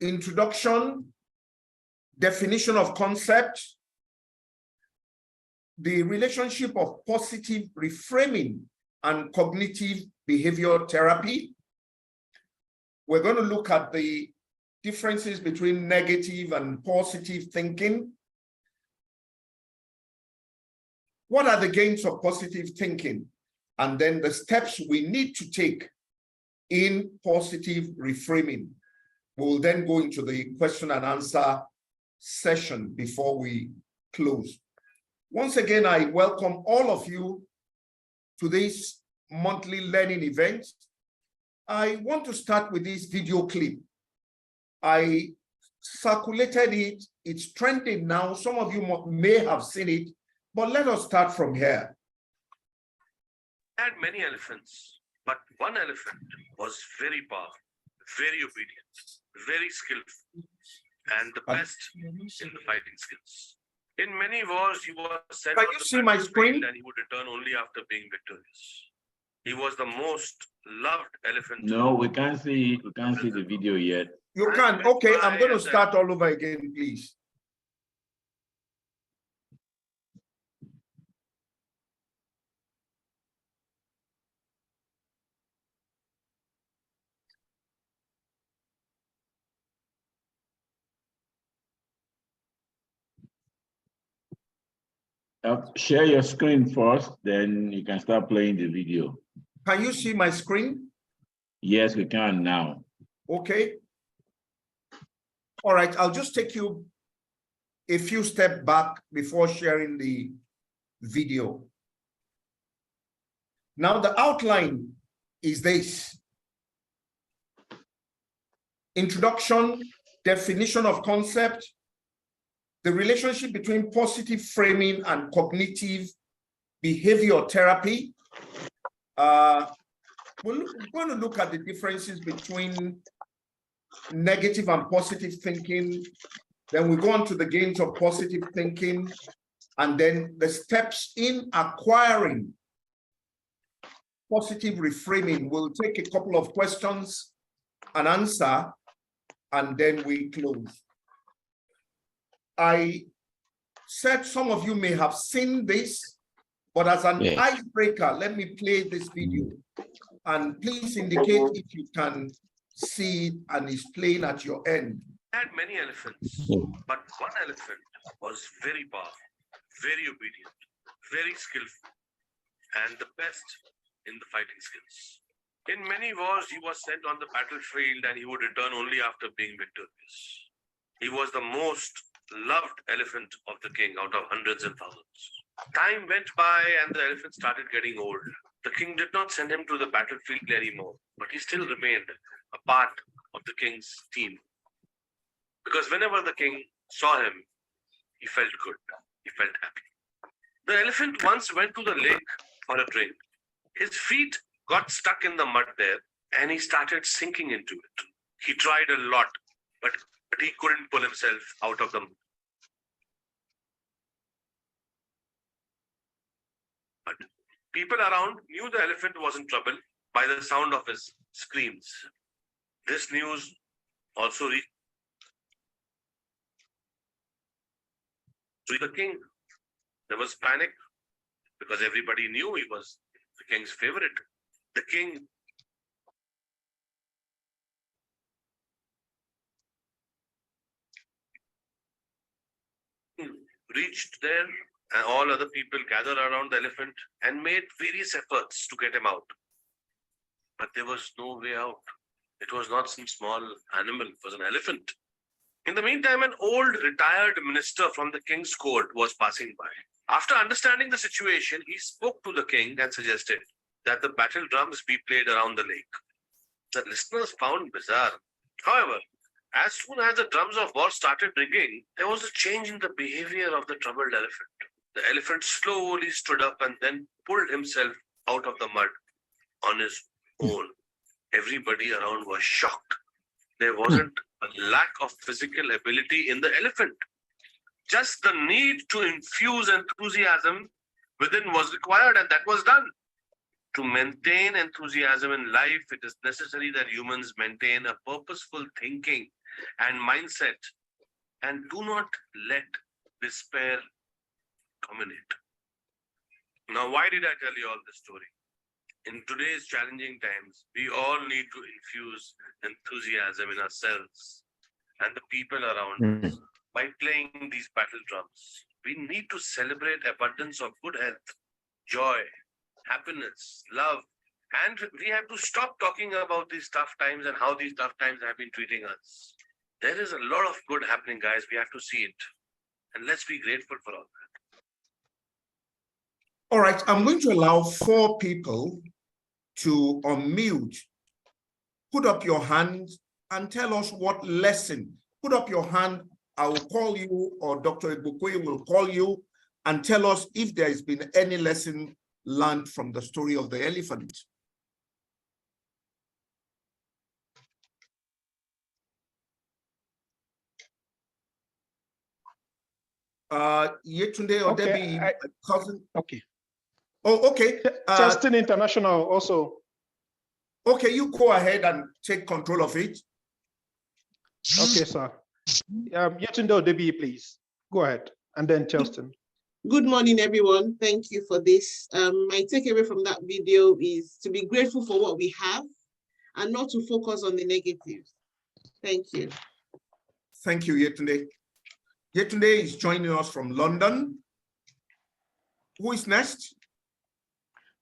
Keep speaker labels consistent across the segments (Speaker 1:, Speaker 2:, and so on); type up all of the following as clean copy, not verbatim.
Speaker 1: introduction, definition of concept, the relationship of positive reframing and cognitive behavior therapy. We're going to look at the differences between negative and positive thinking. What are the gains of positive thinking? And then the steps we need to take in positive reframing. We'll then go into the question and answer session before we close. Once again, I welcome all of you to this monthly learning event. I want to start with this video clip. I circulated it. It's trending now. Some of you may have seen it, but let us start from here.
Speaker 2: Had many elephants, but one elephant was very powerful, very obedient, very skillful, and the best in the fighting skills. In many wars, he was sent
Speaker 1: Can
Speaker 2: on
Speaker 1: you
Speaker 2: the
Speaker 1: see my screen?
Speaker 2: battlefield and he would return only after being victorious. He was the most loved elephant.
Speaker 3: No, we can't see the video yet.
Speaker 1: You can. Okay, I'm going to start all over again, please.
Speaker 3: Share your screen first, then you can start playing the video.
Speaker 1: Can you see my screen?
Speaker 3: Yes, we can now.
Speaker 1: Okay. All right, I'll just take you a few steps back before sharing the video. Now, the outline is this: introduction, definition of concept, the relationship between positive framing and cognitive behavior therapy. We're going to look at the differences between negative and positive thinking. Then we go on to the gains of positive thinking, and then the steps in acquiring positive reframing. We'll take a couple of questions and answer, and then we close. I said some of you may have seen this, but as an icebreaker, let me play this video. And please indicate if you can see it and is playing at your end.
Speaker 2: Had many elephants, but one elephant was very powerful, very obedient, very skillful, and the best in the fighting skills. In many wars, he was sent on the battlefield and he would return only after being victorious. He was the most loved elephant of the king out of hundreds and thousands. Time went by and the elephant started getting old. The king did not send him to the battlefield anymore, but he still remained a part of the king's team. Because whenever the king saw him, he felt good, he felt happy. The elephant once went to the lake for a drink. His feet got stuck in the mud there and he started sinking into it. He tried a lot, but he couldn't pull himself out of the mud. People around knew the elephant was in trouble by the sound of his screams. This news also reached the king. There was panic because everybody knew he was the king's favorite. The king reached there and all other people gathered around the elephant and made various efforts to get him out. But there was no way out. It was not some small animal, it was an elephant. In the meantime, an old retired minister from the king's court was passing by. After understanding the situation, he spoke to the king and suggested that the battle drums be played around the lake. The listeners found bizarre. However, as soon as the drums of war started ringing, there was a change in the behavior of the troubled elephant. The elephant slowly stood up and then pulled himself out of the mud on his own. Everybody around was shocked. There wasn't a lack of physical ability in the elephant. Just the need to infuse enthusiasm within was required, and that was done. To maintain enthusiasm in life, it is necessary that humans maintain a purposeful thinking and mindset and do not let despair dominate. Now, why did I tell you all this story? In today's challenging times, we all need to infuse enthusiasm in ourselves and the people around us by playing these battle drums. We need to celebrate abundance of good health, joy, happiness, love, and we have to stop talking about these tough times and how these tough times have been treating us. There is a lot of good happening, guys. We have to see it. And let's be grateful for all that.
Speaker 1: All right, I'm going to allow 4 people to unmute. Put up your hand and tell us what lesson. Put up your hand. I will call you, or Dr. Egbukwe will call you and tell us if there has been any lesson learned from the story of the elephant. Yetunde or
Speaker 4: Okay,
Speaker 1: Debbie, cousin.
Speaker 4: Okay.
Speaker 1: Oh, okay.
Speaker 4: Justin International also.
Speaker 1: Okay, you go ahead and take control of it.
Speaker 4: Okay, sir. Yetunde Odebi, please. Go ahead. And then Justin.
Speaker 5: Good morning, everyone. Thank you for this. My takeaway from that video is to be grateful for what we have and not to focus on the negatives. Thank you.
Speaker 1: Thank you, Yetunde. Yetunde is joining us from London. Who is next?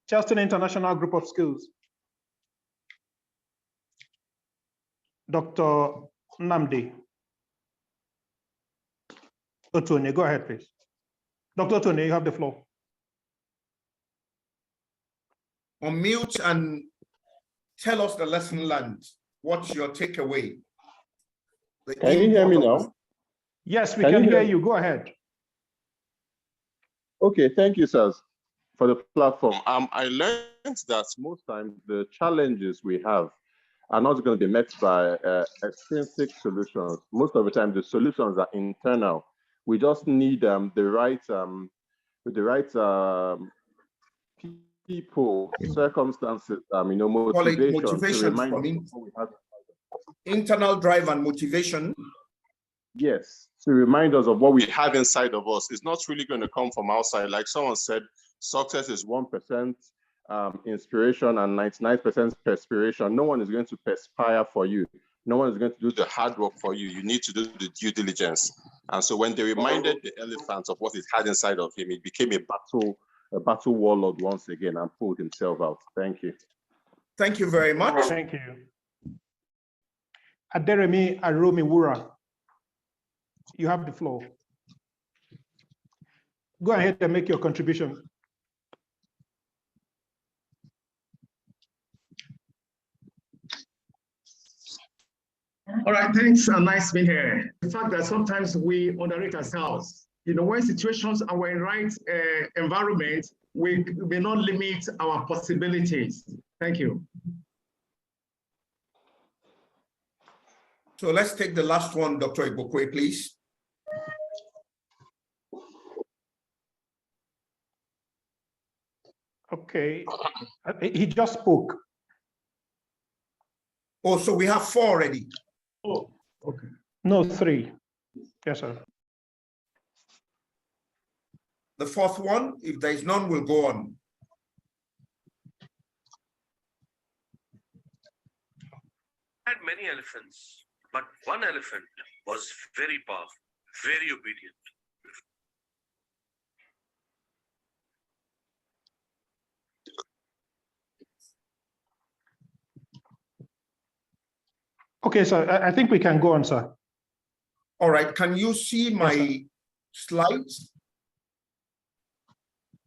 Speaker 4: Justin International Group of Schools. Dr. Nnamdi Otuonye, go ahead, please. Dr. Otuonye, you have the floor.
Speaker 1: Unmute and tell us the lesson learned. What's your takeaway?
Speaker 6: Can you hear me now?
Speaker 4: Yes, we can hear you. Go ahead.
Speaker 6: Okay, thank you, sirs, for the platform. I learned that most times the challenges we have are not going to be met by extrinsic solutions. Most of the time, the solutions are internal. We just need the right people, circumstances, motivation to remind us of what we have.
Speaker 1: Internal drive and motivation.
Speaker 6: Yes, to remind us of what we have inside of us. It's not really going to come from outside. Like someone said, success is 1% inspiration and 99% perspiration. No one is going to perspire for you. No one is going to do the hard work for you. You need to do the due diligence. And so when they reminded the elephant of what it had inside of him, it became a battle warlord once again and pulled himself out. Thank you.
Speaker 1: Thank you very much.
Speaker 4: Thank you. Aderemi Aromiwura, you have the floor. Go ahead and make your contribution.
Speaker 7: All right, thanks. Nice being here. The fact that sometimes we underrate ourselves. You know, when situations are in right environment, we may not limit our possibilities. Thank you.
Speaker 1: So let's take the last one, Dr. Egbukwe, please.
Speaker 4: Okay, he just spoke.
Speaker 1: Oh, so we have 4 already.
Speaker 7: Oh, okay.
Speaker 4: No, 3. Yes, sir.
Speaker 1: The 4th one, if there is none, we'll go on.
Speaker 2: Had many elephants, but one elephant was very powerful, very obedient.
Speaker 4: Okay, sir, I think we can go on, sir.
Speaker 1: All right, can you see my slides?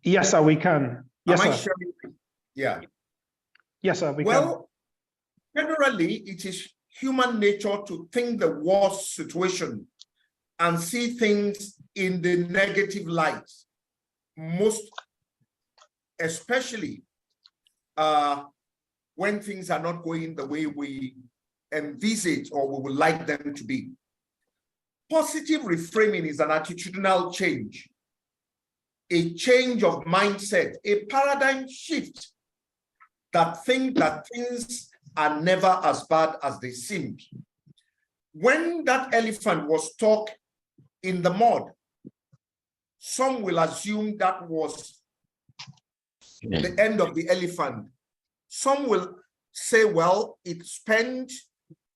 Speaker 4: Yes, sir, we can. Yes,
Speaker 1: Am I
Speaker 4: sir.
Speaker 1: sharing? Yeah.
Speaker 4: Yes, sir, we can.
Speaker 1: Well, generally, it is human nature to think the worst situation and see things in the negative light, most especially when things are not going the way we envisage or we would like them to be. Positive reframing is an attitudinal change, a change of mindset, a paradigm shift that think that things are never as bad as they seem. When that elephant was stuck in the mud, some will assume that was the end of the elephant. Some will say, well, it's spent.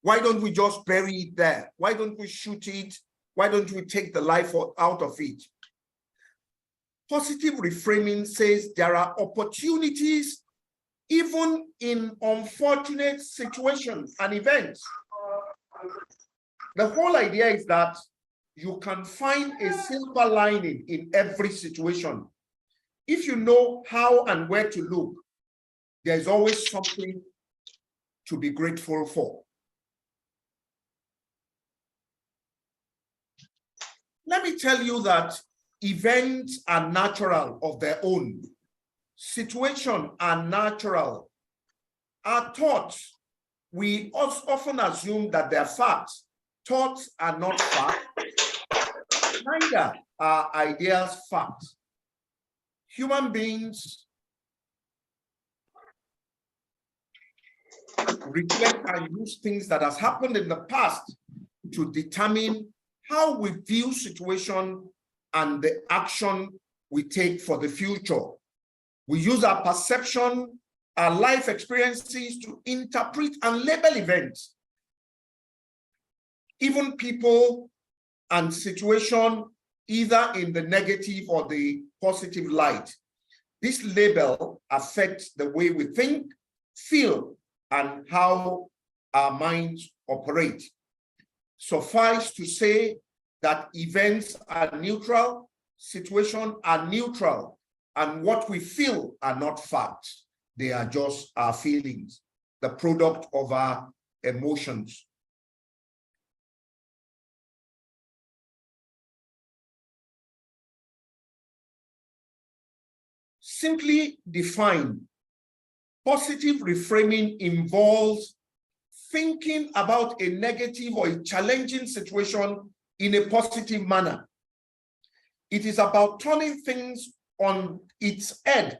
Speaker 1: Why don't we just bury it there? Why don't we shoot it? Why don't we take the life out of it? Positive reframing says there are opportunities even in unfortunate situations and events. The whole idea is that you can find a silver lining in every situation. If you know how and where to look, there's always something to be grateful for. Let me tell you that events are natural of their own. Situations are natural. Our thoughts, we often assume that they're facts. Thoughts are not facts. Neither are ideas facts. Human beings reflect and use things that has happened in the past to determine how we view situation and the action we take for the future. We use our perception, our life experiences to interpret and label events. Even people and situation, either in the negative or the positive light. This label affects the way we think, feel, and how our minds operate. Suffice to say that events are neutral, situations are neutral, and what we feel are not facts. They are just our feelings, the product of our emotions. Simply defined, positive reframing involves thinking about a negative or a challenging situation in a positive manner. It is about turning things on its head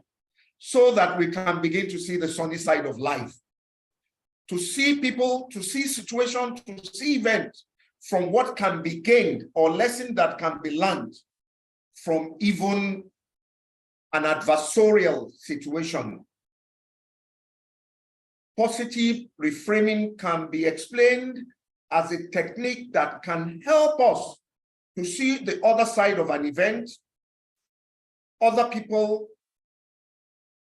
Speaker 1: so that we can begin to see the sunny side of life. To see people, to see situations, to see events from what can be gained or lesson that can be learned from even an adversarial situation. Positive reframing can be explained as a technique that can help us to see the other side of an event, other people,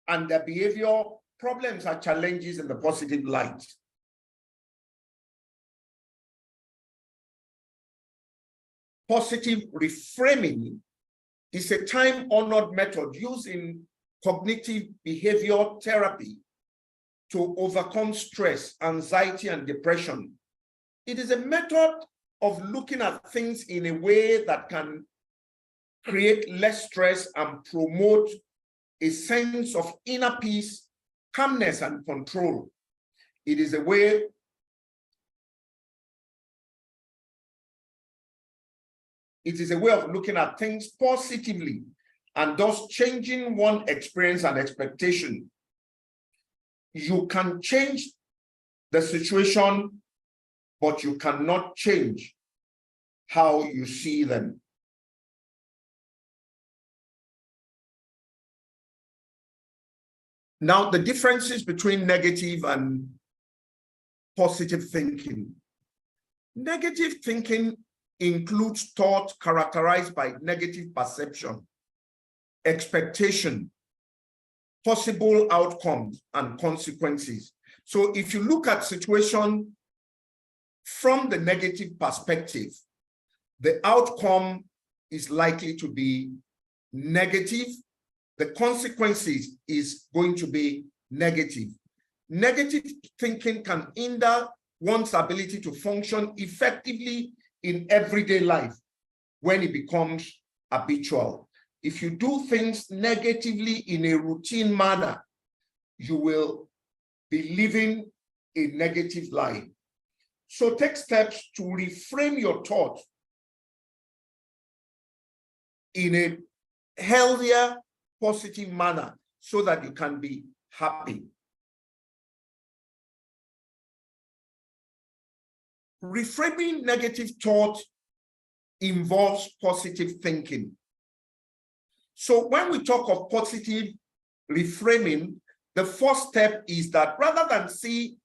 Speaker 1: and their behavior, problems and challenges in the positive light. Positive reframing is a time-honored method used in cognitive behavior therapy to overcome stress, anxiety, and depression. It is a method of looking at things in a way that can create less stress and promote a sense of inner peace, calmness, and control. It is a way of looking at things positively and thus changing one's experience and expectation. You can change the situation, but you cannot change how you see them. Now, the differences between negative and positive thinking. Negative thinking includes thought characterized by negative perception, expectation, possible outcomes, and consequences. So if you look at situation from the negative perspective, the outcome is likely to be negative. The consequences is going to be negative. Negative thinking can hinder one's ability to function effectively in everyday life when it becomes habitual. If you do things negatively in a routine manner, you will be living a negative life. So take steps to reframe your thoughts in a healthier, positive manner so that you can be happy. reframing negative thought involves positive thinking. So when we talk of positive reframing, the first step is that rather than see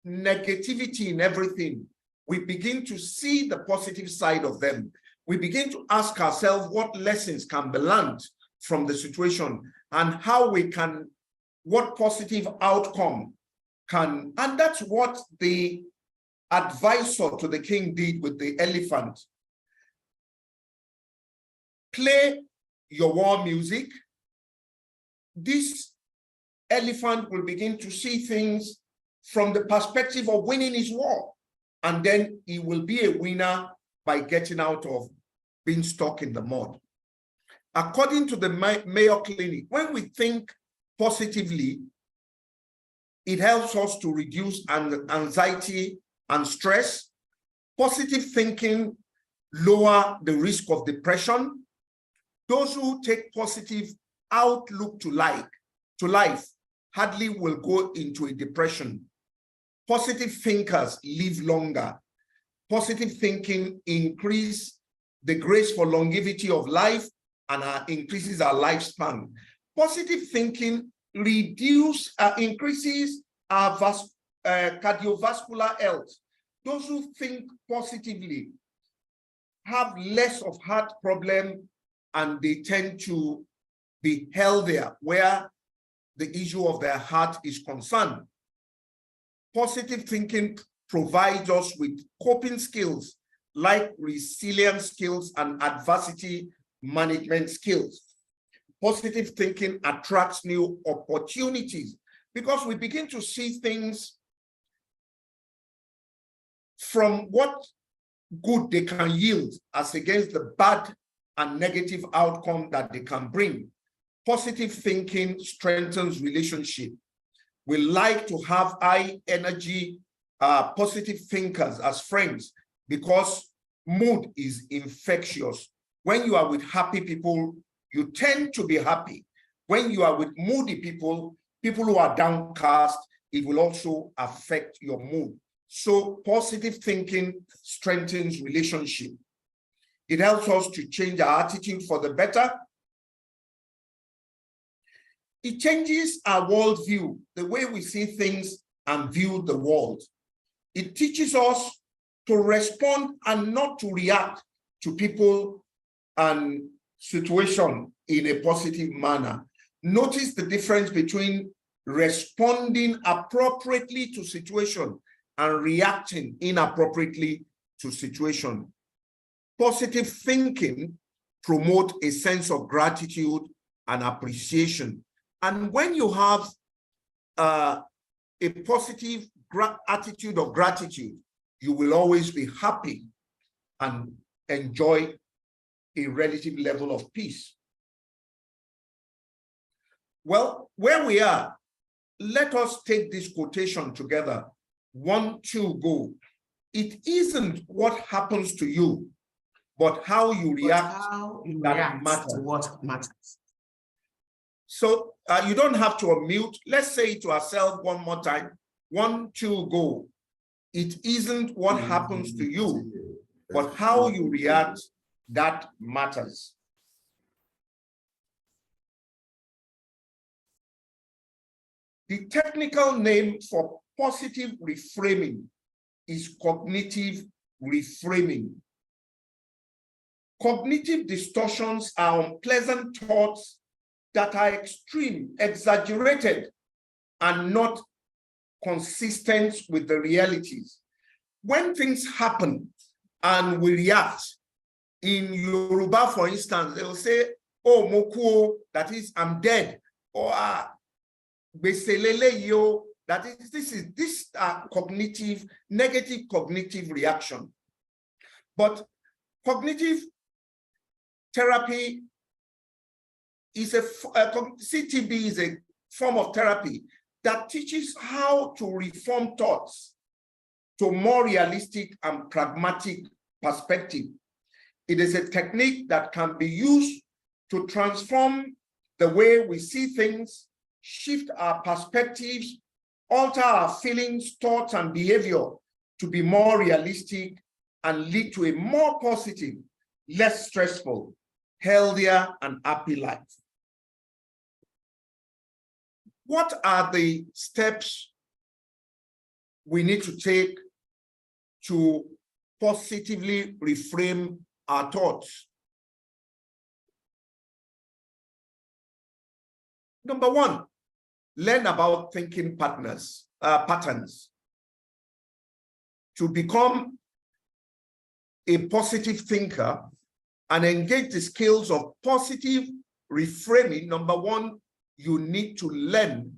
Speaker 1: negativity in everything, we begin to see the positive side of them. We begin to ask ourselves what lessons can be learned from the situation and how we can, what positive outcome can, and that's what the advisor to the king did with the elephant. Play your war music. This elephant will begin to see things from the perspective of winning his war. And then he will be a winner by getting out of being stuck in the mud. According to the Mayo Clinic, when we think positively, it helps us to reduce anxiety and stress. Positive thinking lower the risk of depression. Those who take positive outlook to life hardly will go into a depression. Positive thinkers live longer. Positive thinking increases the grace for longevity of life and increases our lifespan. Positive thinking increases our cardiovascular health. Those who think positively have less of heart problem and they tend to be healthier where the issue of their heart is concerned. Positive thinking provides us with coping skills like resilience skills and adversity management skills. Positive thinking attracts new opportunities because we begin to see things from what good they can yield as against the bad and negative outcome that they can bring. Positive thinking strengthens relationship. We like to have high energy, positive thinkers as friends because mood is infectious. When you are with happy people, you tend to be happy. When you are with moody people, people who are downcast, it will also affect your mood. So positive thinking strengthens relationship. It helps us to change our attitude for the better. It changes our worldview, the way we see things and view the world. It teaches us to respond and not to react to people and situations in a positive manner. Notice the difference between responding appropriately to situation and reacting inappropriately to situation. Positive thinking promotes a sense of gratitude and appreciation. And when you have a positive attitude of gratitude, you will always be happy and enjoy a relative level of peace. Well, where we are, let us take this quotation together. 1, 2, go. It isn't what happens to you, but how you react that matters.
Speaker 5: To what matters.
Speaker 1: So you don't have to unmute. Let's say it to ourselves one more time. 1, 2, go. It isn't what happens to you, but how you react that matters. The technical name for positive reframing is cognitive reframing. Cognitive distortions are unpleasant thoughts that are extreme, exaggerated, and not consistent with the realities. When things happen and we react, in Yoruba, for instance, they will say, oh, mokuo, that is, I'm dead, or beselele yo, that is, this cognitive, negative cognitive reaction. But cognitive therapy is CTB is a form of therapy that teaches how to reform thoughts to more realistic and pragmatic perspective. It is a technique that can be used to transform the way we see things, shift our perspectives, alter our feelings, thoughts, and behavior to be more realistic and lead to a more positive, less stressful, healthier, and happy life. What are the steps we need to take to positively reframe our thoughts? Number one, learn about thinking patterns. To become a positive thinker and engage the skills of positive reframing, number one, you need to learn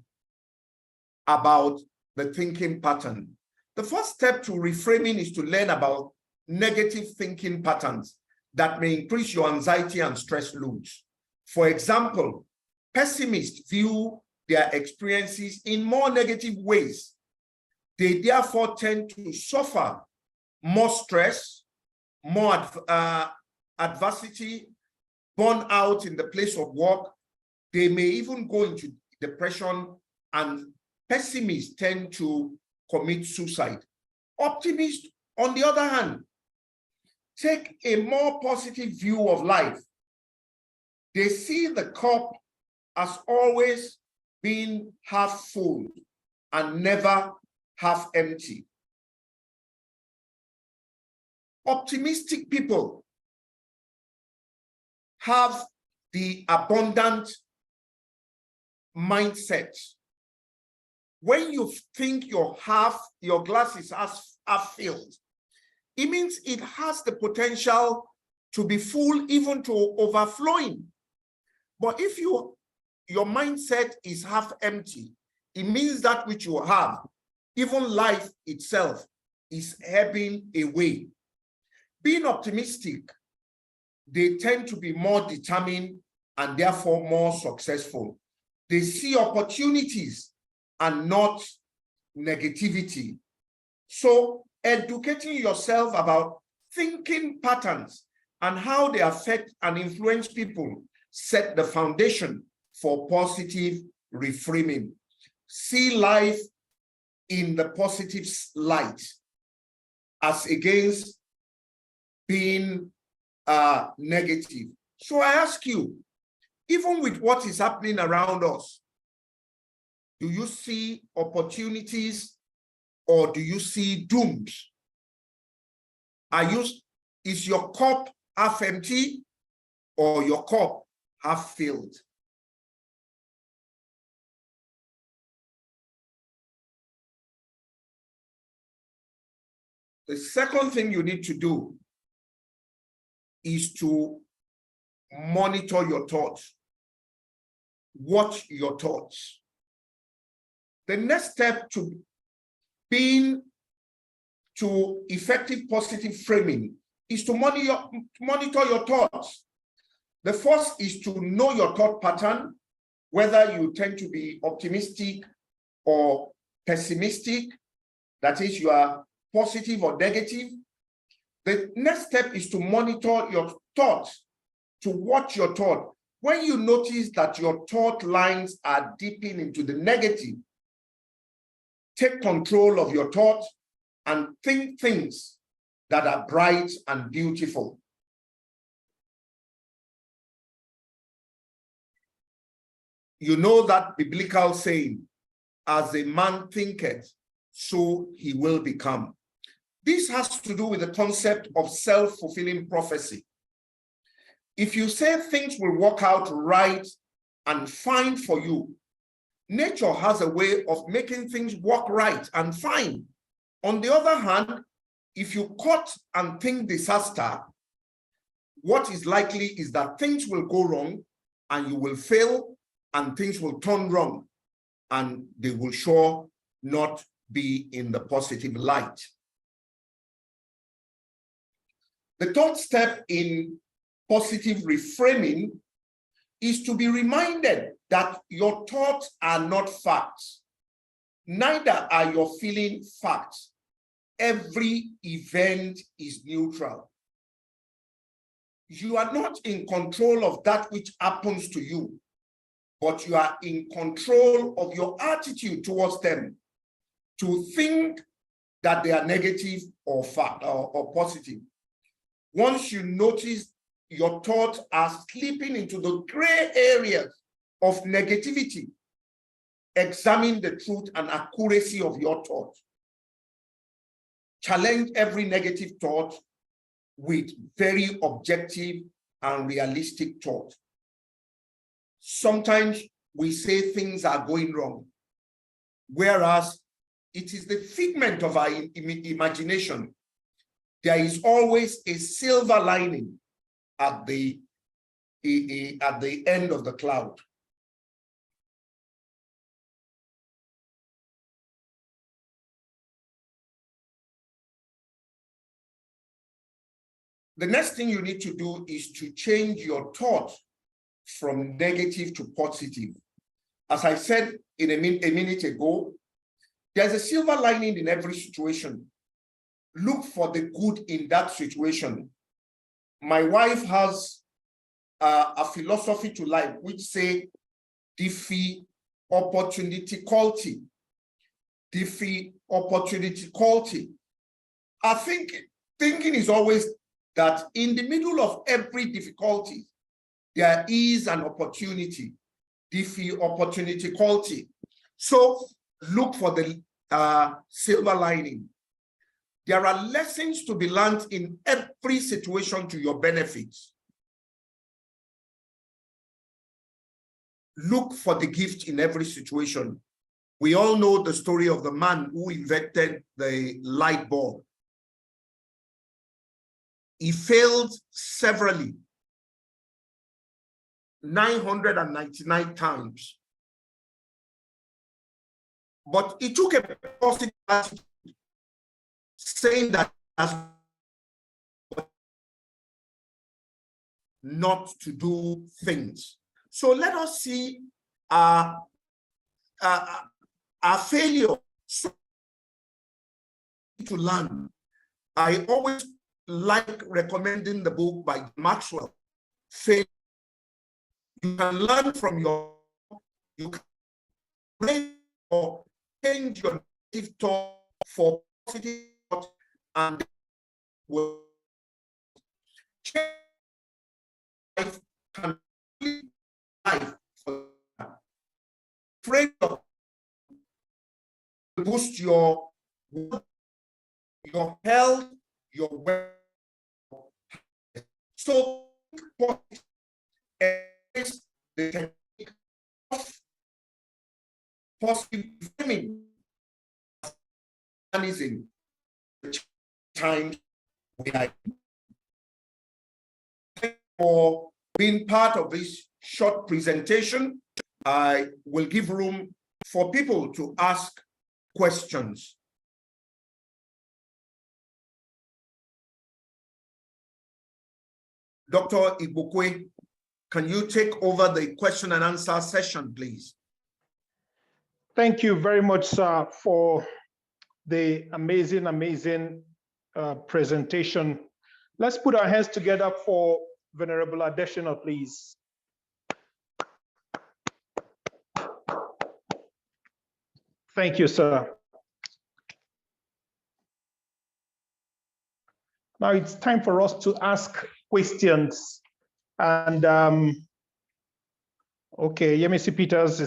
Speaker 1: about the thinking pattern. The first step to reframing is to learn about negative thinking patterns that may increase your anxiety and stress loads. For example, pessimists view their experiences in more negative ways. They therefore tend to suffer more stress, more adversity, burn out in the place of work. They may even go into depression, and pessimists tend to commit suicide. Optimists, on the other hand, take a more positive view of life. They see the cup as always being half full and never half empty. Optimistic people have the abundant mindset. When you think your glass is half filled, it means it has the potential to be full, even to overflowing. But if your mindset is half empty, it means that which you have, even life itself, is ebbing away. Being optimistic, they tend to be more determined and therefore more successful. They see opportunities and not negativity. So educating yourself about thinking patterns and how they affect and influence people set the foundation for positive reframing. See life in the positive light as against being negative. So I ask you, even with what is happening around us, do you see opportunities or do you see dooms? Is your cup half empty or your cup half filled? The second thing you need to do is to monitor your thoughts. Watch your thoughts. The next step to effective positive framing is to monitor your thoughts. The first is to know your thought pattern, whether you tend to be optimistic or pessimistic, that is, you are positive or negative. The next step is to monitor your thoughts, to watch your thought. When you notice that your thought lines are dipping into the negative, take control of your thoughts and think things that are bright and beautiful. You know that biblical saying, as a man thinketh, so he will become. This has to do with the concept of self-fulfilling prophecy. If you say things will work out right and fine for you, nature has a way of making things work right and fine. On the other hand, if you cut and think disaster, what is likely is that things will go wrong and you will fail and things will turn wrong and they will sure not be in the positive light. The third step in positive reframing is to be reminded that your thoughts are not facts. Neither are your feelings facts. Every event is neutral. You are not in control of that which happens to you, but you are in control of your attitude towards them. To think that they are negative or positive. Once you notice your thoughts are slipping into the gray areas of negativity, examine the truth and accuracy of your thoughts. Challenge every negative thought with very objective and realistic thought. Sometimes we say things are going wrong, whereas it is the figment of our imagination. There is always a silver lining at the end of the cloud. The next thing you need to do is to change your thought from negative to positive. As I said a minute ago, there's a silver lining in every situation. Look for the good in that situation. My wife has a philosophy to life which say, "Diffi opportunity quality." Diffi opportunity quality. I think thinking is always that in the middle of every difficulty, there is an opportunity. Diffi opportunity quality. So look for the silver lining. There are lessons to be learned in every situation to your benefit. Look for the gift in every situation. We all know the story of the man who invented the light bulb. He failed severally, 999 times. But he took a positive attitude, saying that as not to do things. So let us see our failure to learn. I always like recommending the book by Maxwell. Failure. You can learn from you can pray or change your negative thought for positive thought and will change life, can live life for that. Pray to boost your health, your wealth. So the technique of positive framing mechanism time we are. For being part of this short presentation, I will give room for people to ask questions. Dr. Igbokwe, can you take over the question and answer session, please?
Speaker 4: Thank you very much, sir, for the amazing presentation. Let's put our hands together for Venerable Adesina, please. Thank you, sir. Now it's time for us to ask questions. And okay, Yemisi Peters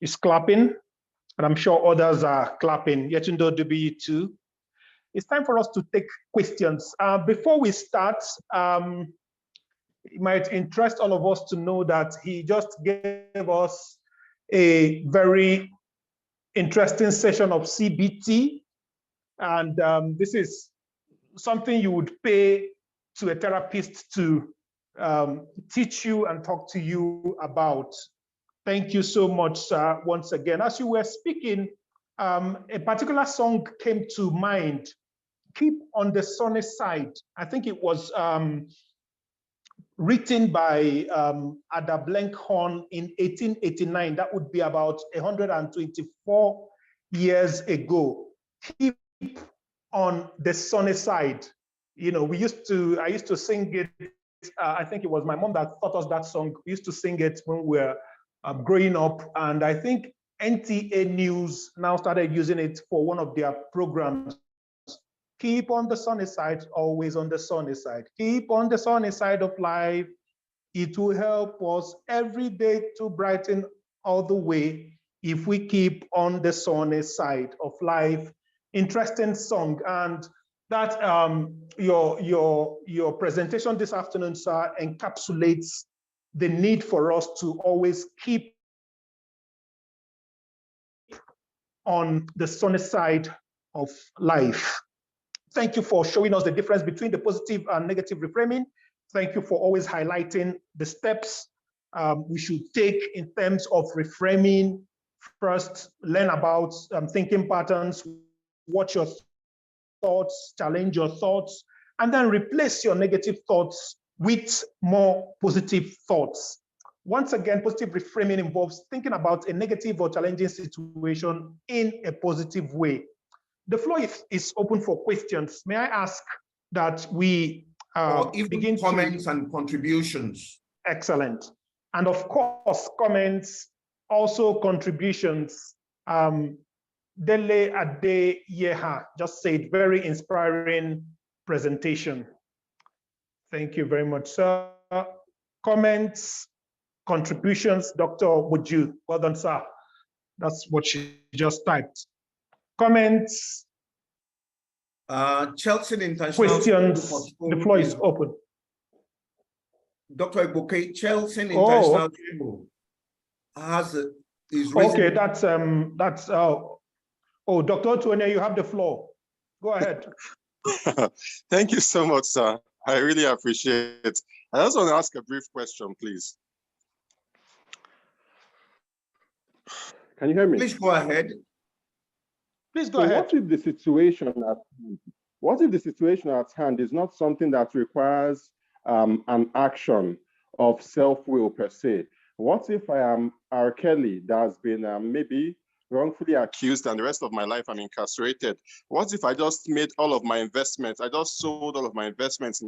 Speaker 4: is clapping, and I'm sure others are clapping. Yetundo Dubi too. It's time for us to take questions. Before we start, it might interest all of us to know that he just gave us a very interesting session of CBT. And this is something you would pay to a therapist to teach you and talk to you about. Thank you so much, sir, once again. As you were speaking, a particular song came to mind, Keep on the Sunny Side. I think it was written by Ada Blenkhorn in 1889. That would be about 124 years ago. Keep on the sunny side. You know, I used to sing it. I think it was my mom that taught us that song. We used to sing it when we were growing up. And I think NTA News now started using it for one of their programs. Keep on the sunny side, always on the sunny side. Keep on the sunny side of life. It will help us every day to brighten all the way if we keep on the sunny side of life. Interesting song. And that your presentation this afternoon, sir, encapsulates the need for us to always keep on the sunny side of life. Thank you for showing us the difference between the positive and negative reframing. Thank you for always highlighting the steps we should take in terms of reframing. First, learn about thinking patterns, watch your thoughts, challenge your thoughts, and then replace your negative thoughts with more positive thoughts. Once again, positive reframing involves thinking about a negative or challenging situation in a positive way. The floor is open for questions. May I ask that we begin
Speaker 1: comments and contributions?
Speaker 4: Excellent. And of course, comments, also contributions. Dele Ade Yeha just said, very inspiring presentation. Thank you very much, sir. Comments, contributions, Dr. Woju. Well done, sir. That's what she just typed. Comments.
Speaker 1: Chelsea International.
Speaker 4: Questions. The floor is open.
Speaker 1: Dr. Ibuke, Chelsea International School is
Speaker 4: okay. That's oh, Dr. Otuone, you have the floor. Go ahead.
Speaker 6: Thank you so much, sir. I really appreciate it. I just want to ask a brief question, please. Can you hear me?
Speaker 1: Please go ahead.
Speaker 4: Please go ahead.
Speaker 6: What if the situation at hand is not something that requires an action of self-will per se? What if I am R. Kelly that has been maybe wrongfully accused and the rest of my life I'm incarcerated? What if I just made all of my investments, I just sold all of my investments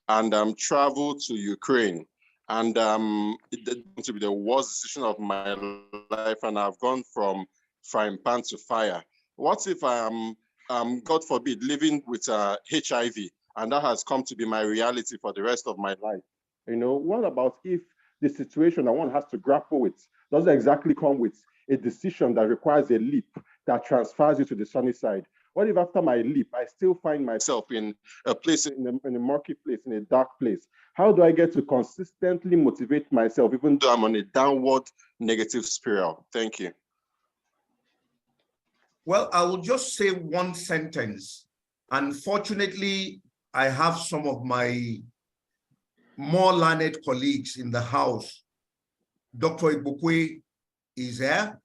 Speaker 6: and traveled to Ukraine, and it did to be the worst decision of my life, and I've gone from frying pan to fire? What if I am, God forbid, living with HIV, and that has come to be my reality for the rest of my life? You know, what about if the situation that one has to grapple with doesn't exactly come with a decision that requires a leap that transfers you to the sunny side? What if after my leap, I still find myself in a place, in a murky place, in a dark place? How do I get to consistently motivate myself, even though I'm on a downward negative spiral? Thank you.
Speaker 1: Well, I will just say one sentence. Unfortunately, I have some of my more learned colleagues in the house. Dr. Ibukwe is here.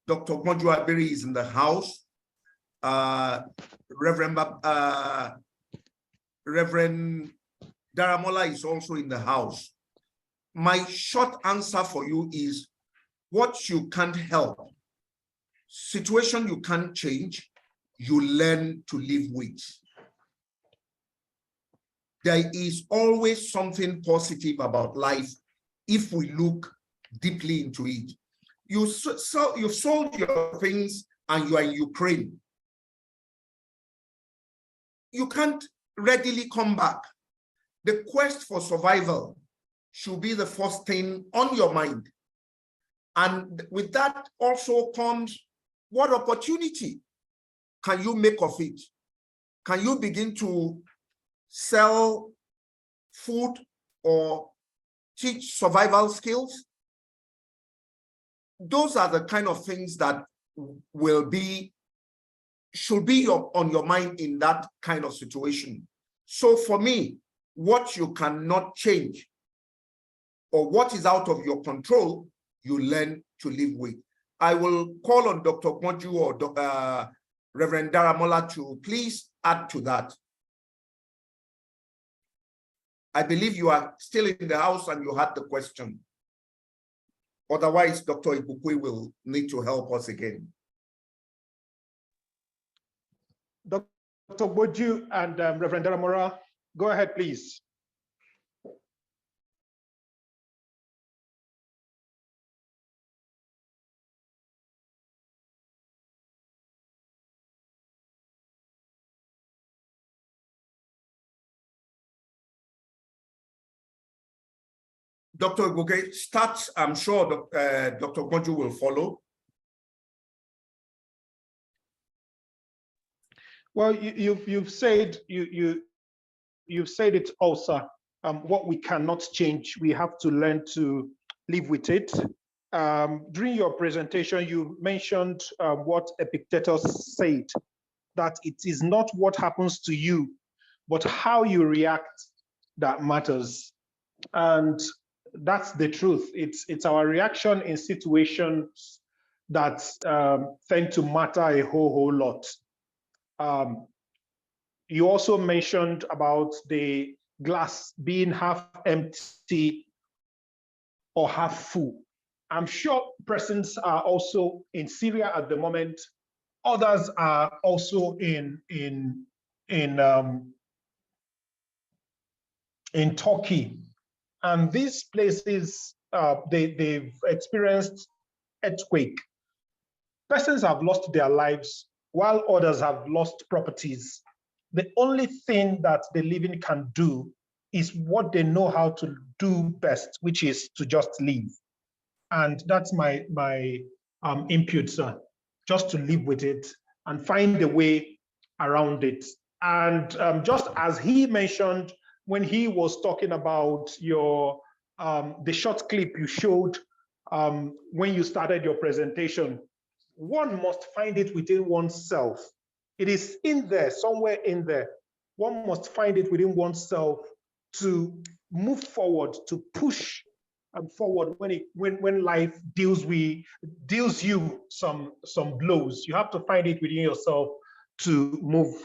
Speaker 1: Dr. Moju Abiri is in the house. Reverend Daramola is also in the house. My short answer for you is, what you can't help, situation you can't change, you learn to live with. There is always something positive about life if we look deeply into it. You've sold your things and you are in Ukraine. You can't readily come back. The quest for survival should be the first thing on your mind. And with that also comes, what opportunity can you make of it? Can you begin to sell food or teach survival skills? Those are the kind of things that should be on your mind in that kind of situation. So for me, what you cannot change or what is out of your control, you learn to live with. I will call on Dr. Moju or Reverend Daramola to please add to that. I believe you are still in the house and you had the question. Otherwise, Dr. Ibukwe will need to help us again.
Speaker 4: Dr. Moju and Reverend Daramola, go ahead, please.
Speaker 1: Dr. Goge, start. I'm sure Dr. Gonju will follow.
Speaker 4: Well, you've said you've said it also. What we cannot change, we have to learn to live with it. During your presentation, you mentioned what Epictetus said, that it is not what happens to you, but how you react that matters. And that's the truth. It's our reaction in situations that tend to matter a whole lot. You also mentioned about the glass being half empty or half full. I'm sure persons are also in Syria at the moment. Others are also in Turkey, and these places they've experienced earthquake. Persons have lost their lives while others have lost properties. The only thing that the living can do is what they know how to do best, which is to just live. And that's my input, sir. Just to live with it and find a way around it. And just as he mentioned when he was talking about your the short clip you showed when you started your presentation, one must find it within oneself. It is in there, somewhere in there. One must find it within oneself to move forward, to push forward when life deals you some blows. You have to find it within yourself to move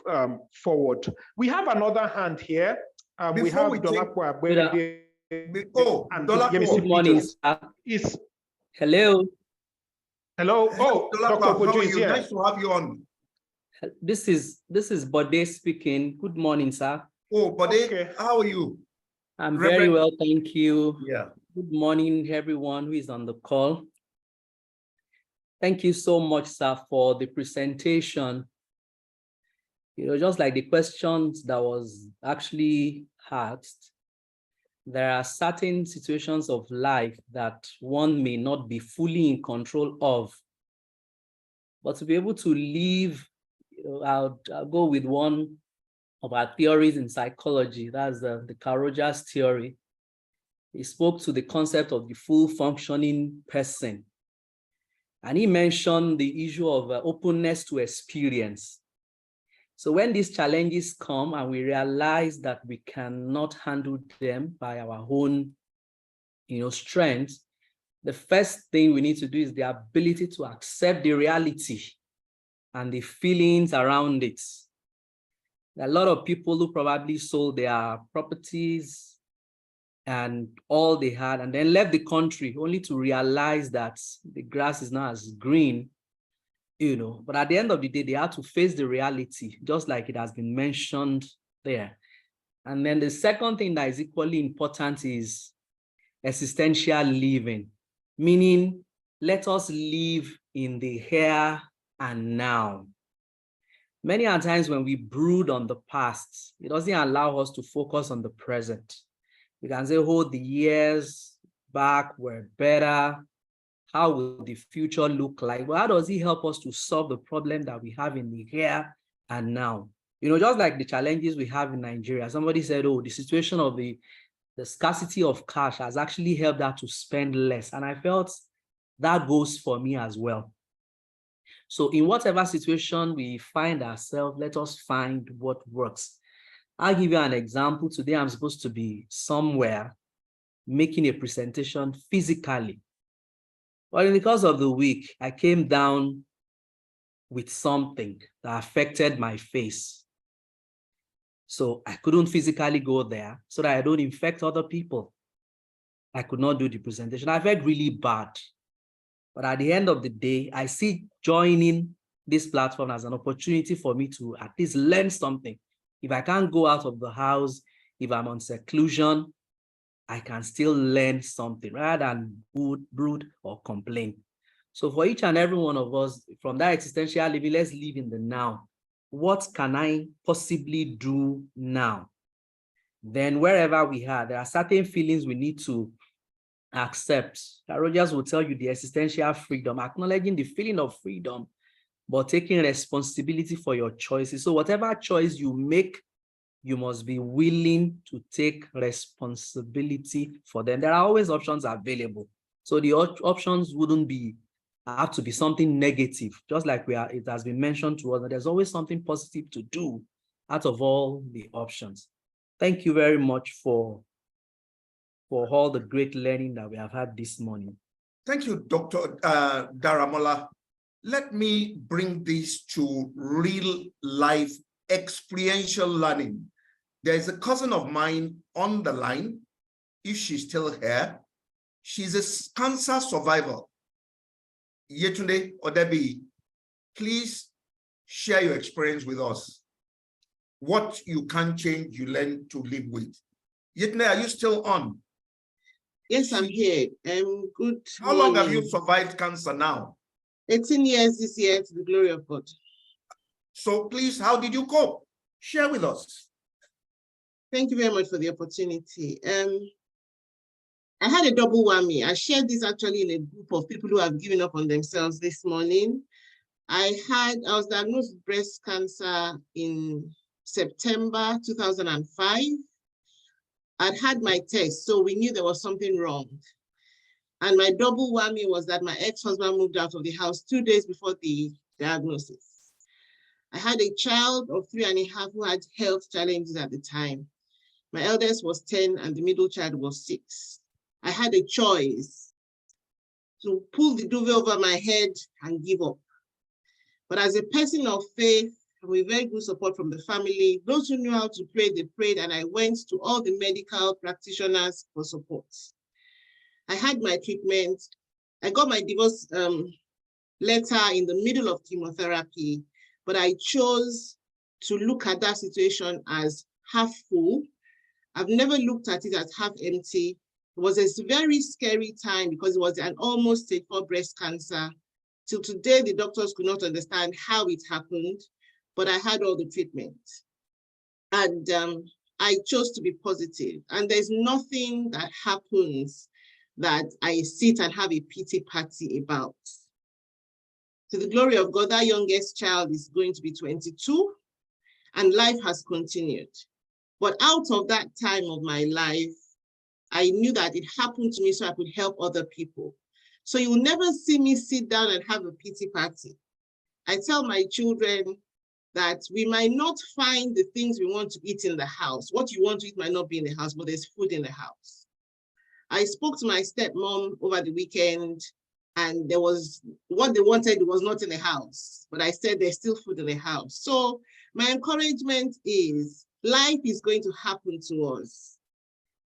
Speaker 4: forward. We have another hand here. We have Dolakwa.
Speaker 8: Good morning, sir. Hello.
Speaker 1: Hello. Oh,
Speaker 4: Dr. Kojo is here.
Speaker 1: Nice to have you on.
Speaker 8: This is Bode speaking. Good morning, sir.
Speaker 1: Oh, Bode, okay. How are you?
Speaker 8: I'm very well, thank you.
Speaker 1: Yeah.
Speaker 8: Good morning, everyone who is on the call. Thank you so much, sir, for the presentation. You know, just like the questions that was actually asked, there are certain situations of life that one may not be fully in control of. But to be able to live, you know, I'll go with one of our theories in psychology. That's the Carl Rogers theory. He spoke to the concept of the full functioning person. And he mentioned the issue of openness to experience. So when these challenges come and we realize that we cannot handle them by our own, strength, the first thing we need to do is the ability to accept the reality and the feelings around it. There are a lot of people who probably sold their properties and all they had and then left the country only to realize that the grass is not as green, but at the end of the day, they had to face the reality, just like it has been mentioned there. And then the second thing that is equally important is existential living, meaning let us live in the here and now. Many are times when we brood on the past, it doesn't allow us to focus on the present. We can say, oh, the years back were better. How will the future look like? Well, how does it help us to solve the problem that we have in the here and now? Just like the challenges we have in Nigeria. Somebody said, oh, the situation of the scarcity of cash has actually helped her to spend less. And I felt that goes for me as well. So in whatever situation we find ourselves, let us find what works. I'll give you an example. Today, I'm supposed to be somewhere making a presentation physically. But in the course of the week, I came down with something that affected my face. So I couldn't physically go there so that I don't infect other people. I could not do the presentation. I felt really bad. But at the end of the day, I see joining this platform as an opportunity for me to at least learn something. If I can't go out of the house, if I'm on seclusion, I can still learn something rather than brood or complain. So for each and every one of us, from that existential living, let's live in the now. What can I possibly do now? Then wherever we are, there are certain feelings we need to accept. Rogers will tell you the existential freedom, acknowledging the feeling of freedom, but taking responsibility for your choices. So whatever choice you make, you must be willing to take responsibility for them. There are always options available. So the options wouldn't have to be something negative, just like it has been mentioned to us, that there's always something positive to do out of all the options. Thank you very much for all the great learning that we have had this morning.
Speaker 1: Thank you, Dr. Daramola. Let me bring this to real life experiential learning. There's a cousin of mine on the line, if she's still here. She's a cancer survivor. Yetunde Odebi, please share your experience with us. What you can't change, you learn to live with. Yetunde, are you still on?
Speaker 5: Yes, I'm here. Good.
Speaker 1: How long have you survived cancer now?
Speaker 5: 18 years this year, to the glory of God.
Speaker 1: So please, how did you cope? Share with us.
Speaker 5: Thank you very much for the opportunity. I had a double whammy. I shared this actually in a group of people who have given up on themselves this morning. I was diagnosed with breast cancer in September 2005. I'd had my test, so we knew there was something wrong. And my double whammy was that my ex-husband moved out of the house 2 days before the diagnosis. I had a child of 3.5 who had health challenges at the time. My eldest was 10 and the middle child was 6. I had a choice to pull the duvet over my head and give up. But as a person of faith, with very good support from the family, those who knew how to pray, they prayed, and I went to all the medical practitioners for support. I had my treatment. I got my divorce letter in the middle of chemotherapy, but I chose to look at that situation as half full. I've never looked at it as half empty. It was a very scary time because it was an almost stage 4 breast cancer. Till today, the doctors could not understand how it happened, but I had all the treatment. And I chose to be positive. And there's nothing that happens that I sit and have a pity party about. To the glory of God, that youngest child is going to be 22, and life has continued. But out of that time of my life, I knew that it happened to me so I could help other people. So you will never see me sit down and have a pity party. I tell my children that we might not find the things we want to eat in the house. What you want to eat might not be in the house, but there's food in the house. I spoke to my stepmom over the weekend, and there was what they wanted was not in the house, but I said there's still food in the house. So my encouragement is life is going to happen to us.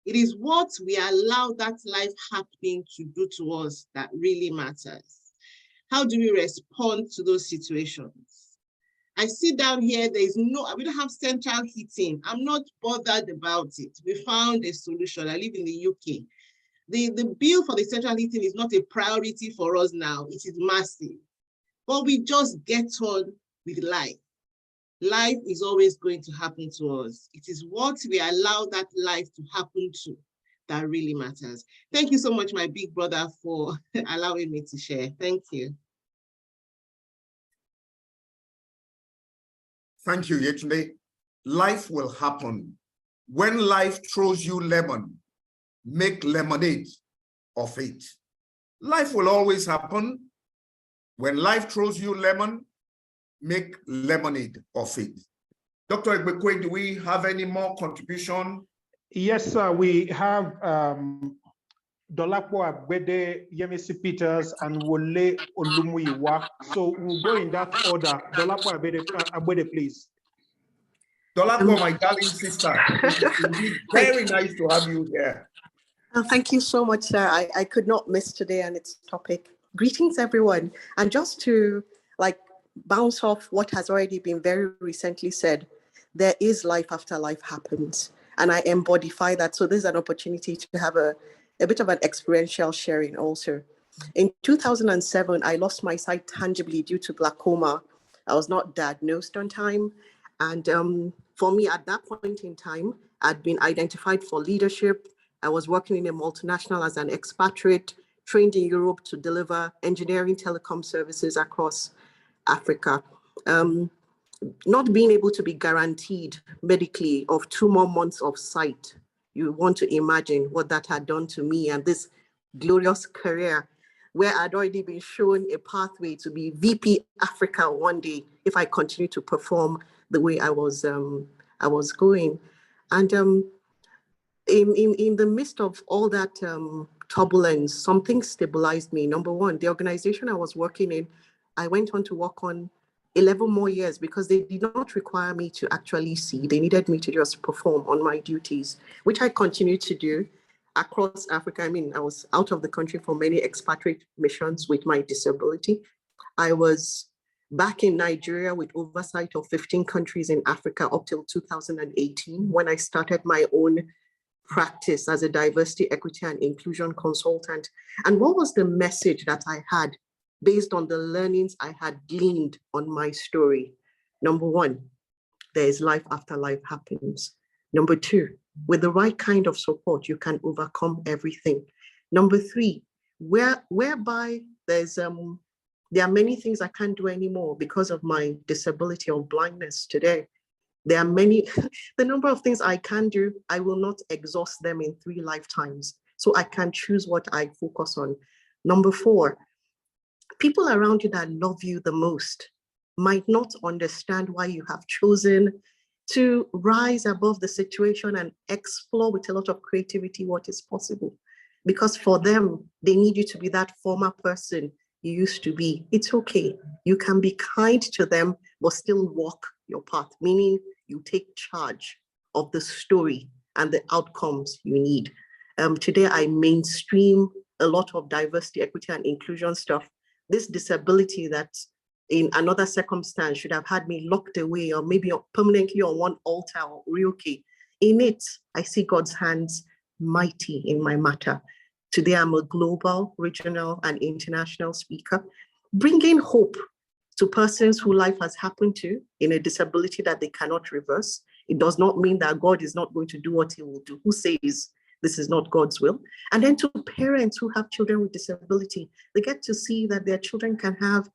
Speaker 5: It is what we allow that life happening to do to us that really matters. How do we respond to those situations? I sit down here, we don't have central heating. I'm not bothered about it. We found a solution. I live in the UK. The bill for the central heating is not a priority for us now. It is massive. But we just get on with life. Life is always going to happen to us. It is what we allow that life to happen to that really matters. Thank you so much, my big brother, for allowing me to share. Thank you.
Speaker 1: Thank you, Yetunde. Life will happen. When life throws you lemon, make lemonade of it. Life will always happen. When life throws you lemon, make lemonade of it. Dr. Egbekwe, do we have any more contribution?
Speaker 4: Yes, sir. We have Dolapo Agbede, Yemisi Peters, and Wole Olumuyiwa. So we'll go in that order. Dolapo Agbede, please.
Speaker 1: Dolapo, my darling sister, it's very nice to have you here.
Speaker 9: Thank you so much, sir. I could not miss today and its topic. Greetings, everyone. And just to bounce off what has already been very recently said, there is life after life happens. And I embodify that. So this is an opportunity to have a bit of an experiential sharing also. In 2007, I lost my sight tangibly due to glaucoma. I was not diagnosed on time. And for me at that point in time, I'd been identified for leadership. I was working in a multinational as an expatriate, trained in Europe to deliver engineering telecom services across Africa. Not being able to be guaranteed medically of 2 more months of sight, you want to imagine what that had done to me and this glorious career where I'd already been shown a pathway to be VP Africa one day if I continue to perform the way I was going. And in the midst of all that turbulence, something stabilized me. Number one, the organization I was working in, I went on to work on 11 more years because they did not require me to actually see. They needed me to just perform on my duties, which I continued to do across Africa. I mean, I was out of the country for many expatriate missions with my disability. I was back in Nigeria with oversight of 15 countries in Africa up till 2018 when I started my own practice as a diversity, equity, and inclusion consultant. And what was the message that I had based on the learnings I had gleaned on my story? Number one, there is life after life happens. Number two, with the right kind of support, you can overcome everything. Number three, whereby there are many things I can't do anymore because of my disability or blindness today. There are many, the number of things I can do, I will not exhaust them in 3 lifetimes. So I can choose what I focus on. Number four, people around you that love you the most might not understand why you have chosen to rise above the situation and explore with a lot of creativity what is possible. Because for them, they need you to be that former person you used to be. It's okay. You can be kind to them, but still walk your path, meaning you take charge of the story and the outcomes you need. Today, I mainstream a lot of diversity, equity, and inclusion stuff. This disability that in another circumstance should have had me locked away or maybe permanently on one altar or Ryoki. In it, I see God's hands mighty in my matter. Today, I'm a global, regional, and international speaker, bringing hope to persons who life has happened to in a disability that they cannot reverse. It does not mean that God is not going to do what he will do. Who says this is not God's will? And then to parents who have children with disability, they get to see that their children can have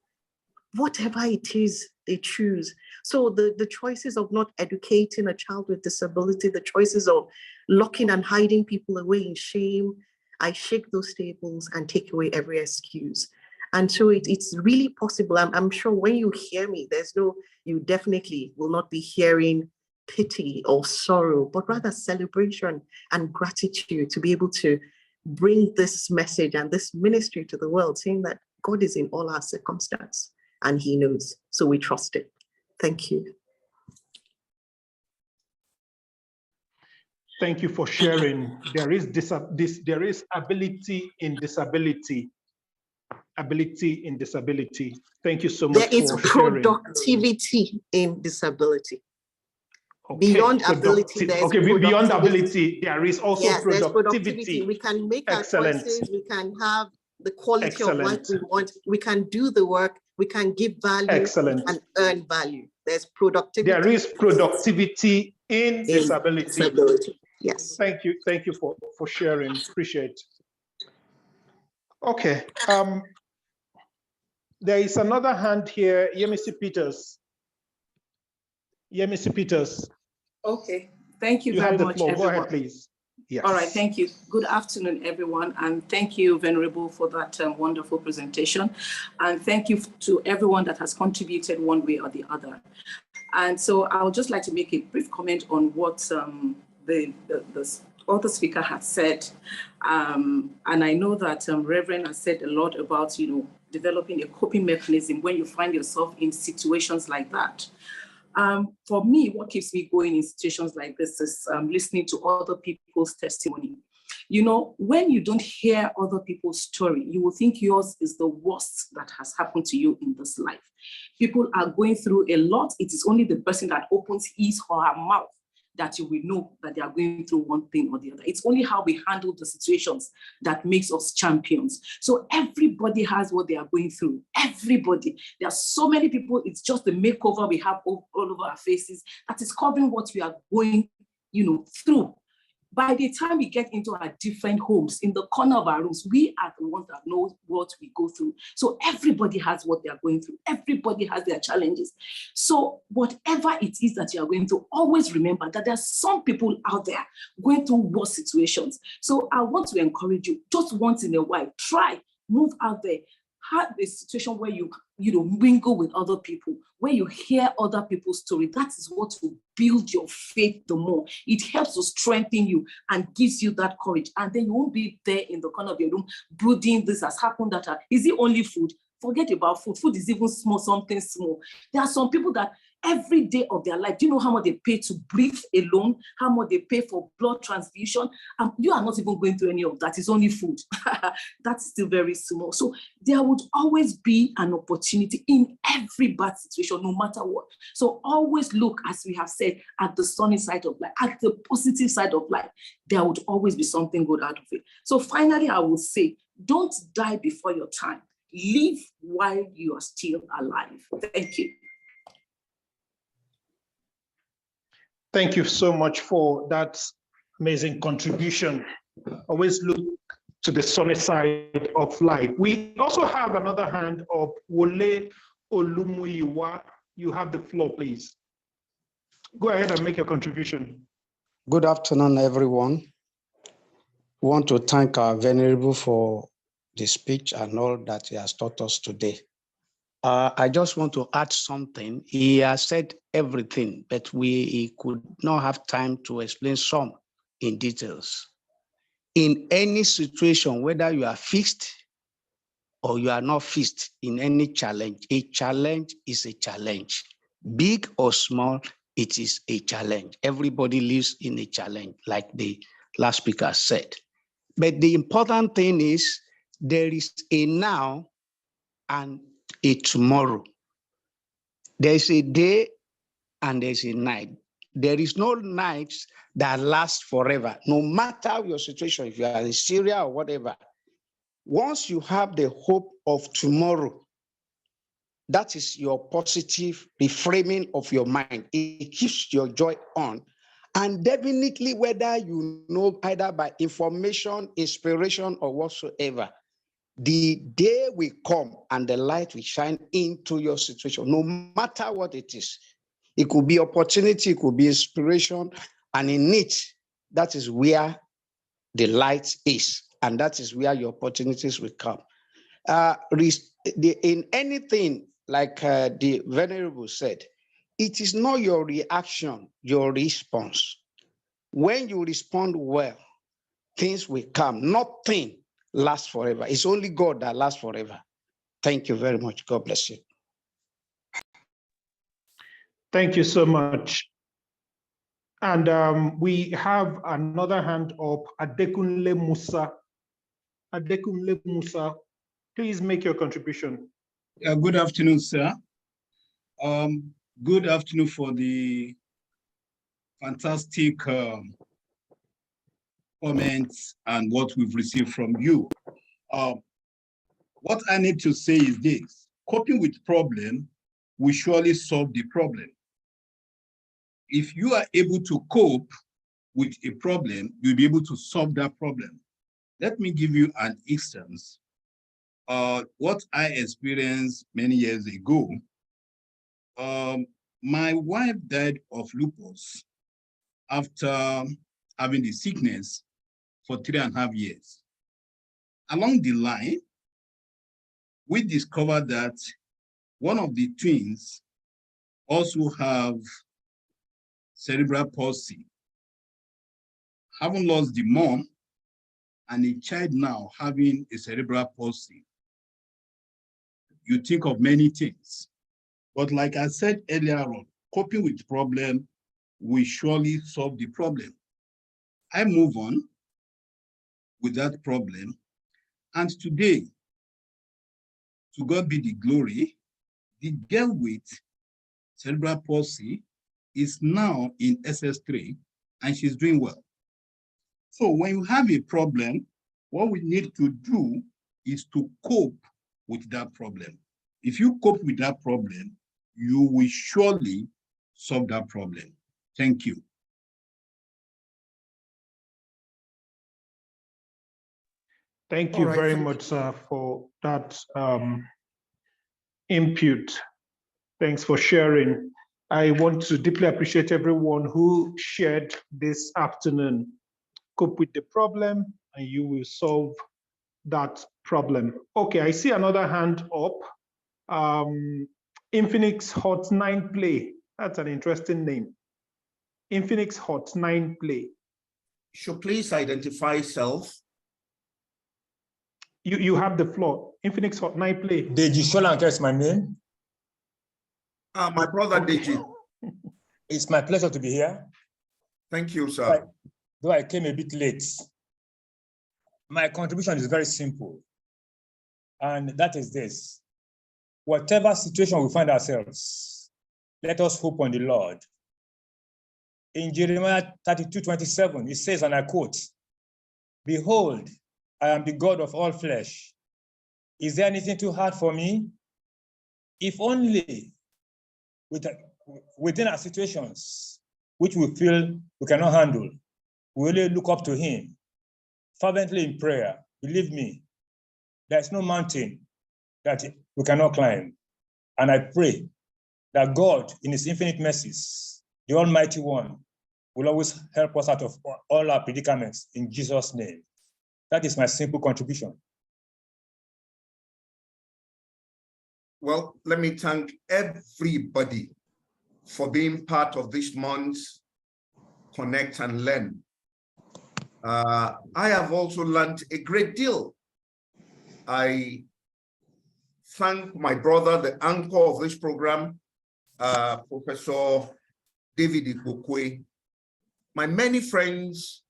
Speaker 9: whatever it is they choose. So the choices of not educating a child with disability, the choices of locking and hiding people away in shame, I shake those tables and take away every excuse. And so it's really possible. I'm sure when you hear me, you definitely will not be hearing pity or sorrow, but rather celebration and gratitude to be able to bring this message and this ministry to the world, saying that God is in all our circumstances and he knows. So we trust it. Thank you.
Speaker 4: Thank you for sharing. There is ability in disability. Ability in disability. Thank you so much.
Speaker 9: There is productivity in disability. Okay. Beyond ability, there's
Speaker 4: beyond ability, there is also productivity.
Speaker 9: We can make our choices, we can have the quality of life we want, we can do the work, we can give value and earn value. There's productivity.
Speaker 4: There is productivity in disability.
Speaker 9: Yes.
Speaker 4: Thank you for sharing. Appreciate. Okay. There is another hand here, Yemisi Peters. Yemisi Peters.
Speaker 10: Okay, thank you very much, everyone.
Speaker 4: Go ahead, please.
Speaker 10: Yes. All right, thank you. Good afternoon, everyone, and thank you, Venerable, for that wonderful presentation. And thank you to everyone that has contributed one way or the other. And so I would just like to make a brief comment on what the other speaker had said. And I know that Reverend has said a lot about, developing a coping mechanism when you find yourself in situations like that. For me, what keeps me going in situations like this is listening to other people's testimony. When you don't hear other people's story, you will think yours is the worst that has happened to you in this life. People are going through a lot. It is only the person that opens his or her mouth that you will know that they are going through one thing or the other. It's only how we handle the situations that makes us champions. So everybody has what they are going through. Everybody. There are so many people. It's just the makeover we have all over our faces that is covering what we are going, through. By the time we get into our different homes, in the corner of our rooms, we are the ones that know what we go through. So everybody has what they are going through. Everybody has their challenges. So whatever it is that you are going through, always remember that there are some people out there going through worse situations. So I want to encourage you, just once in a while, try, move out there. Have a situation where you mingle with other people, where you hear other people's story. That is what will build your faith the more. It helps to strengthen you and gives you that courage. And then you won't be there in the corner of your room brooding, this has happened, that. Is it only food? Forget about food. Food is even small, something small. There are some people that every day of their life, do you know how much they pay to breathe alone? How much they pay for blood transfusion? You are not even going through any of that. It's only food. That's still very small. So there would always be an opportunity in every bad situation, no matter what. So always look, as we have said, at the sunny side of life, at the positive side of life. There would always be something good out of it. So finally, I will say, don't die before your time. Live while you are still alive. Thank you.
Speaker 4: Thank you so much for that amazing contribution. Always look to the sunny side of life. We also have another hand of Wole Olumuyiwa. You have the floor, please. Go ahead and make your contribution.
Speaker 11: Good afternoon, everyone. We want to thank our Venerable for the speech and all that he has taught us today. I just want to add something. He has said everything, but he could not have time to explain some in details. In any situation, whether you are fixed or you are not fixed in any challenge, a challenge is a challenge. Big or small, it is a challenge. Everybody lives in a challenge, like the last speaker said. But the important thing is there is a now and a tomorrow. There's a day and there's a night. There is no nights that last forever, no matter your situation, if you are in Syria or whatever. Once you have the hope of tomorrow, that is your positive reframing of your mind. It keeps your joy on. And definitely, whether you know either by information, inspiration, or whatsoever, the day will come and the light will shine into your situation, no matter what it is. It could be opportunity, it could be inspiration, and in it, that is where the light is, and that is where your opportunities will come. In anything, like the Venerable said, it is not your reaction, your response. When you respond well, things will come. Nothing lasts forever. It's only God that lasts forever. Thank you very much. God bless you.
Speaker 4: Thank you so much. And we have another hand up, Adekunle Musa. Adekunle Musa, please make your contribution.
Speaker 12: Good afternoon, sir. Good afternoon for the fantastic comments and what we've received from you. What I need to say is this: coping with problem will surely solve the problem. If you are able to cope with a problem, you'll be able to solve that problem. Let me give you an instance. What I experienced many years ago, my wife died of lupus after having the sickness for 3.5 years. Along the line, we discovered that one of the twins also have cerebral palsy. Having lost the mom and a child now having a cerebral palsy, you think of many things. But like I said earlier on, coping with problem will surely solve the problem. I move on with that problem. And today, to God be the glory, the girl with cerebral palsy is now in SS3 and she's doing well. So when you have a problem, what we need to do is to cope with that problem. If you cope with that problem, you will surely solve that problem. Thank you.
Speaker 4: Thank
Speaker 1: All
Speaker 4: you
Speaker 1: right,
Speaker 4: very
Speaker 1: thank
Speaker 4: much, sir, for that input. Thanks for sharing. I want to deeply appreciate everyone who shared this afternoon. Cope with the problem and you will solve that problem. Okay, I see another hand up. Infinix Hot 9 Play. That's an interesting name. Infinix Hot 9 Play.
Speaker 1: So please identify self.
Speaker 4: You have the floor. Infinix Hot 9 Play.
Speaker 13: Deji Solanke is my name.
Speaker 1: My brother Deji.
Speaker 13: It's my pleasure to be here.
Speaker 1: Thank you, sir.
Speaker 13: Though I came a bit late. My contribution is very simple. And that is this. Whatever situation we find ourselves, let us hope on the Lord. In Jeremiah 32:27, it says, and I quote, "Behold, I am the God of all flesh. Is there anything too hard for me? If only within our situations, which we feel we cannot handle, we only look up to him, fervently in prayer. Believe me, there's no mountain that we cannot climb. And I pray that God, in his infinite mercies, the Almighty One, will always help us out of all our predicaments in Jesus' name." That is my simple contribution.
Speaker 1: Well, let me thank everybody for being part of this month's Connect and Learn. I have also learned a great deal. I thank my brother, the anchor of this program, Professor David Igbokwe, my many friends.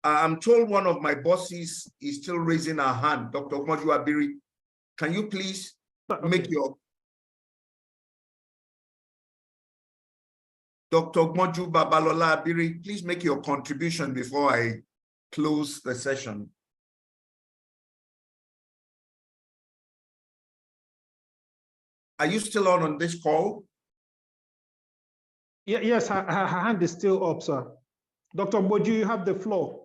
Speaker 1: I'm told one of my bosses is still raising her hand. Dr. Ogmoju Abiri, can you please make your... Dr. Ogmoju Babalola Abiri, please make your contribution before I close the session. Are you still on this call?
Speaker 4: Yes, her hand is still up, sir. Dr. Ogmoju, you have the floor.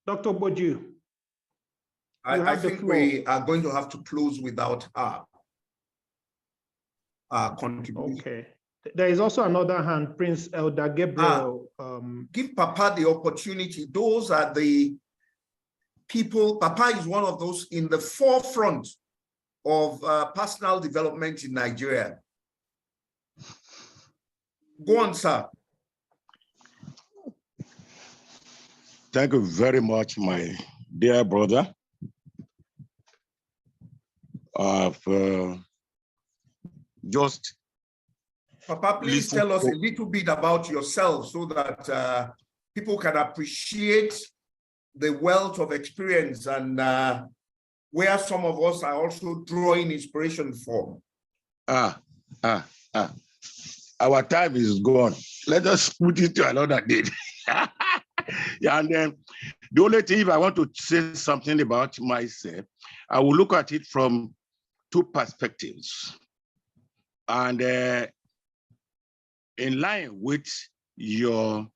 Speaker 4: Dr. Ogmoju.
Speaker 1: I think we are going to have to close without her contribution.
Speaker 4: Okay. There is also another hand, Prince Elder Gabriel.
Speaker 1: Give Papa the opportunity. Those are the people. Papa is one of those in the forefront of personal development in Nigeria. Go on, sir.
Speaker 3: Thank you very much, my dear brother. Just
Speaker 1: Papa, please tell us a little bit about yourself so that people can appreciate the wealth of experience and where some of us are also drawing inspiration from.
Speaker 3: Our time is gone. Let us put it to another date. Yeah, and then the only thing, if I want to say something about myself, I will look at it from two perspectives. And in line with your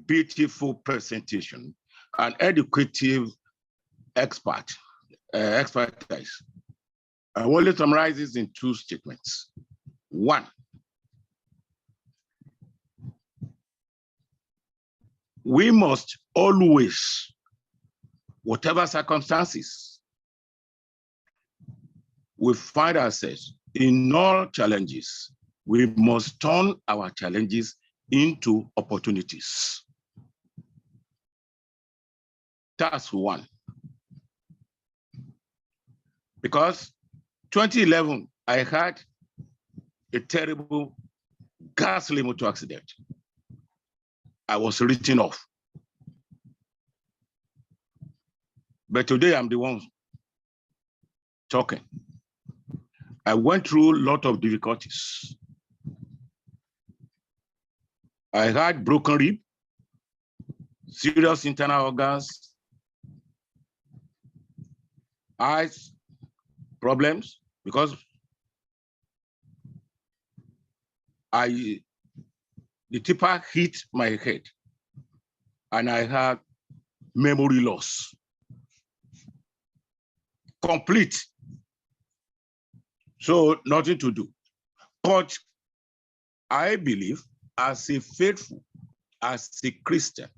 Speaker 3: beautiful presentation and educative expertise, I will only summarize this in two statements. One, we must always, whatever circumstances we find ourselves in, all challenges, we must turn our challenges into opportunities. That's one. Because 2011, I had a terrible ghastly motor accident. I was written off. But today I'm the one talking. I went through a lot of difficulties. I had broken rib. serious internal organs, eyes problems, because the tipper hit my head and I had memory loss. Complete. So nothing to do. But I believe as a faithful, as a Christian,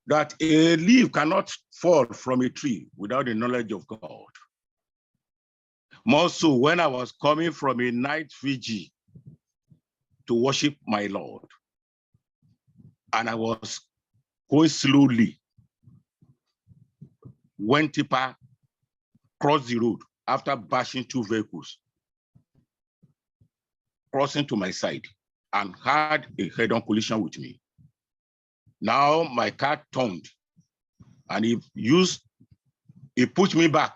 Speaker 3: that a leaf cannot fall from a tree without the knowledge of God. More so when I was coming from a night vigil to worship my Lord, and I was going slowly when tipper crossed the road after bashing two vehicles, crossing to my side, and had a head-on collision with me. Now my car turned and he pushed me back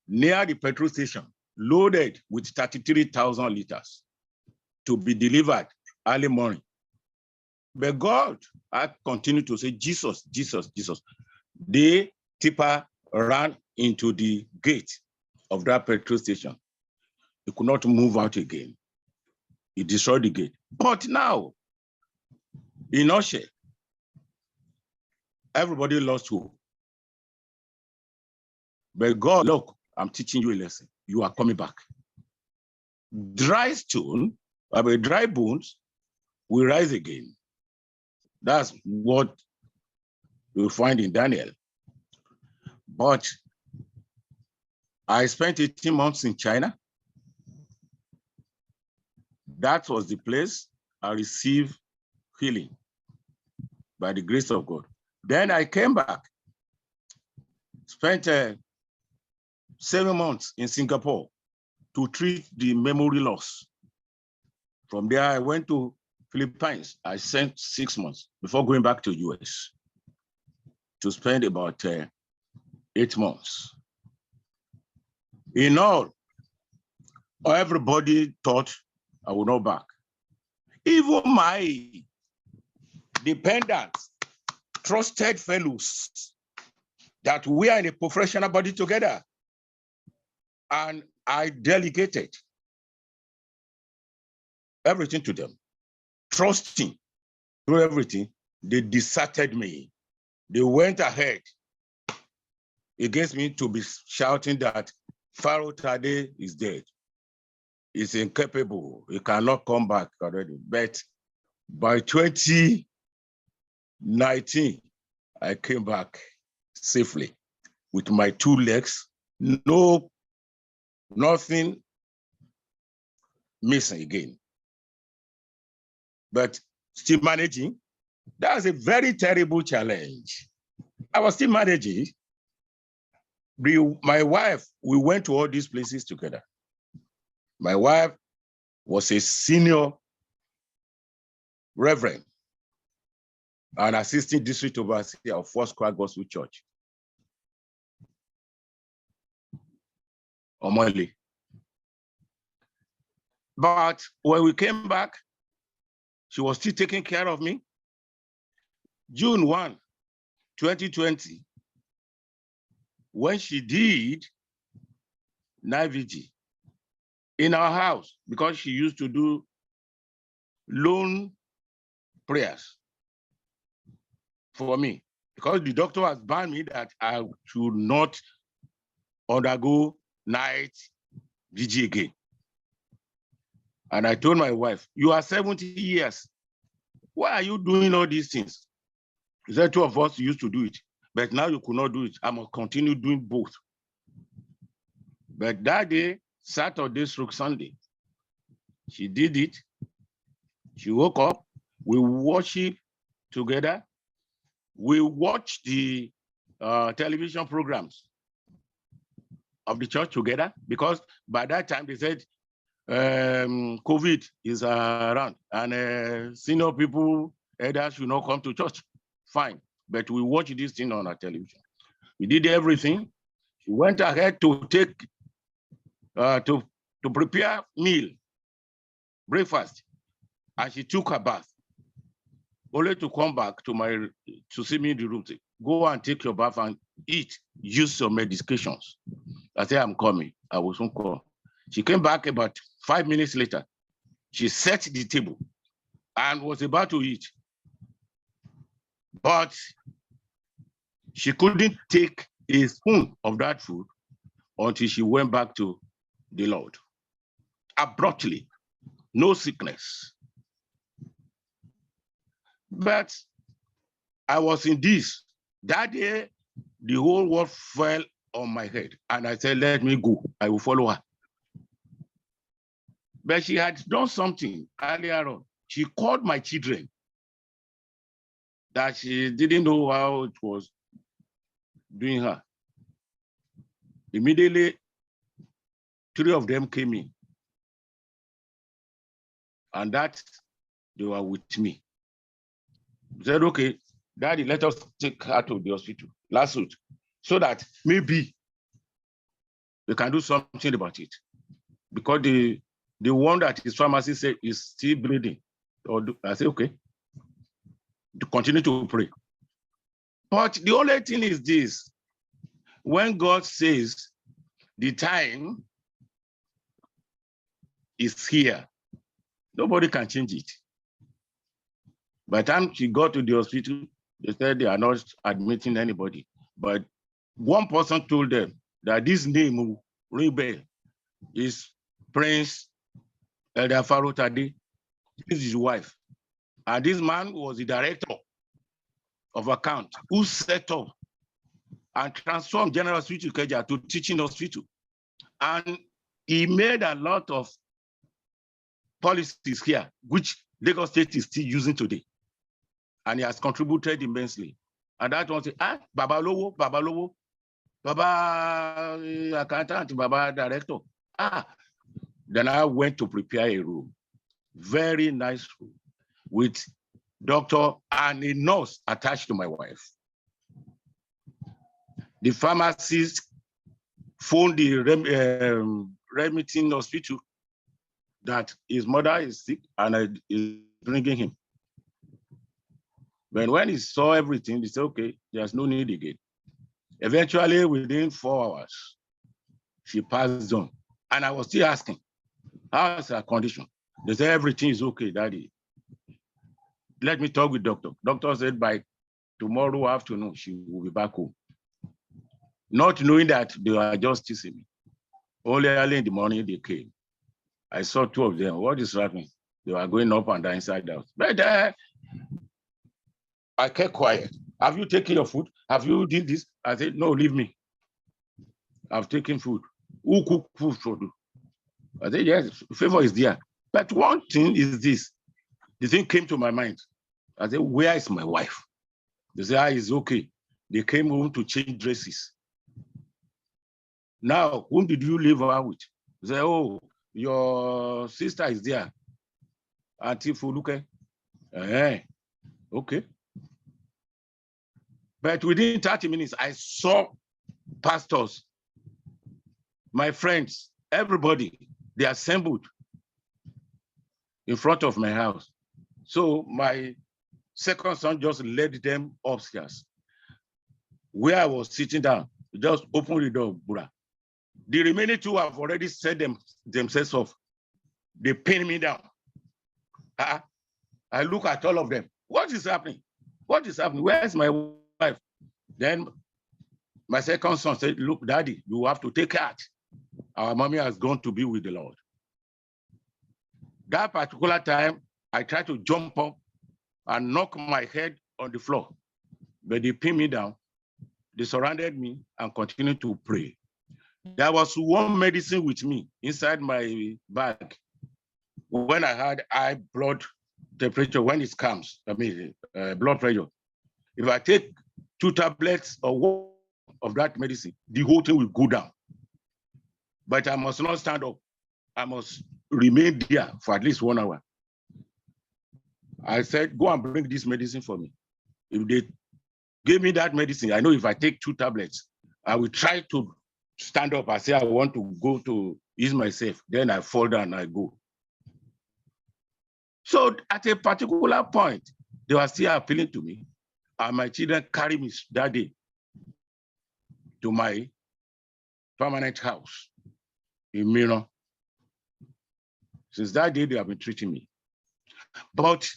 Speaker 3: near the petrol station, loaded with 33,000 liters to be delivered early morning. But God, I continue to say, Jesus, Jesus, Jesus. The tipper ran into the gate of that petrol station. He could not move out again. He destroyed the gate. But now, in Oshe, everybody lost hope. But God, look, I'm teaching you a lesson. You are coming back. Dry bones will rise again. That's what we find in Daniel. But I spent 18 months in China. That was the place I received healing by the grace of God. Then I came back, spent 7 months in Singapore to treat the memory loss. From there, I went to Philippines. I spent 6 months before going back to US to spend about 8 months. In all, everybody thought I would not back. Even my dependent, trusted fellows that we are in a professional body together, and I delegated everything to them, trusting through everything. They deserted me. They went ahead against me to be shouting that Pharaoh Tade is dead. He's incapable. He cannot come back already. But by 2019, I came back safely with my 2 legs, nothing missing again. But still managing. That's a very terrible challenge. I was still managing. My wife, we went to all these places together. My wife was a senior reverend and assistant district overseer of Foursquare Gospel Church, Omole. But when we came back, she was still taking care of me. June 1, 2020, when she did night vigil in our house, because she used to do lone prayers for me, because the doctor has banned me that I should not undergo night vigil again. And I told my wife, you are 70 years. Why are you doing all these things? She said, 2 of us used to do it, but now you could not do it. I must continue doing both. But that day, Saturday through Sunday, she did it. She woke up, we worshiped together. We watched the television programs of the church together, because by that time they said COVID is around and senior people, elders should not come to church. Fine, but we watched this thing on our television. We did everything. She went ahead to take, to prepare meal, breakfast, and she took her bath. only to come back to see me in the room. Say, go and take your bath and eat. Use your medications. I said, I'm coming. I will soon come. She came back about 5 minutes later. She set the table and was about to eat. But she couldn't take a spoon of that food until she went back to the Lord. Abruptly, no sickness. But I was in this. That day, the whole world fell on my head. And I said, let me go. I will follow her. But she had done something earlier on. She called my children that she didn't know how it was doing her. Immediately, 3 of them came in. And that they were with me. Said, okay, Daddy, let us take her to the hospital last week so that maybe we can do something about it. Because the one that his pharmacy said is still bleeding. I said, okay, to continue to pray. But the only thing is this, when God says the time is here, nobody can change it. By the time she got to the hospital, they said they are not admitting anybody. But one person told them that this name, Rebel, is Prince Elder Pharaoh Tade. This is his wife. And this man was the director of account who set up and transformed General Hospital Ikeja to teaching hospital. And he made a lot of policies here, which Lagos State is still using today. And he has contributed immensely. And that one say, Baba Lowo, Baba Lowo, Baba accountant, Baba director. Then I went to prepare a room, very nice room, with doctor and a nurse attached to my wife. The pharmacist phoned the Remington hospital that his mother is sick and is bringing him. But when he saw everything, he said, okay, there's no need again. Eventually, within 4 hours, she passed on. And I was still asking, how's her condition? They said, everything is okay, Daddy. Let me talk with doctor. Doctor said by tomorrow afternoon, she will be back home. Not knowing that they were just teasing me. Only early in the morning, they came. I saw 2 of them. What is happening? They were going up and down, inside out. But I kept quiet. Have you taken your food? Have you done this? I said, no, leave me. I've taken food. Who cooked food for you? I said, yes, favor is there. But one thing is this. The thing came to my mind. I said, where is my wife? They said, it's okay. They came home to change dresses. Now, whom did you live out with? They said, oh, your sister is there. Auntie Fuluke. Okay. But within 30 minutes, I saw pastors, my friends, everybody, they assembled in front of my house. So my second son just led them upstairs. Where I was sitting down, just opened the door, Bura. The remaining 2 have already set themselves off. They pinned me down. I look at all of them. What is happening? What is happening? Where's my wife? Then my second son said, look, Daddy, you have to take heart. Our mommy has gone to be with the Lord. That particular time, I tried to jump up and knock my head on the floor. But they pinned me down. They surrounded me and continued to pray. There was one medicine with me inside my bag. When I had high blood temperature, when it comes, blood pressure, if I take 2 tablets or 1 of that medicine, the whole thing will go down. But I must not stand up. I must remain there for at least 1 hour. I said, go and bring this medicine for me. If they gave me that medicine, I know if I take 2 tablets, I will try to stand up. I say, I want to go to ease myself. Then I fall down, I go. So at a particular point, They were still appealing to me. And my children carried me that day to my permanent house in Milan. Since that day, they have been treating me. But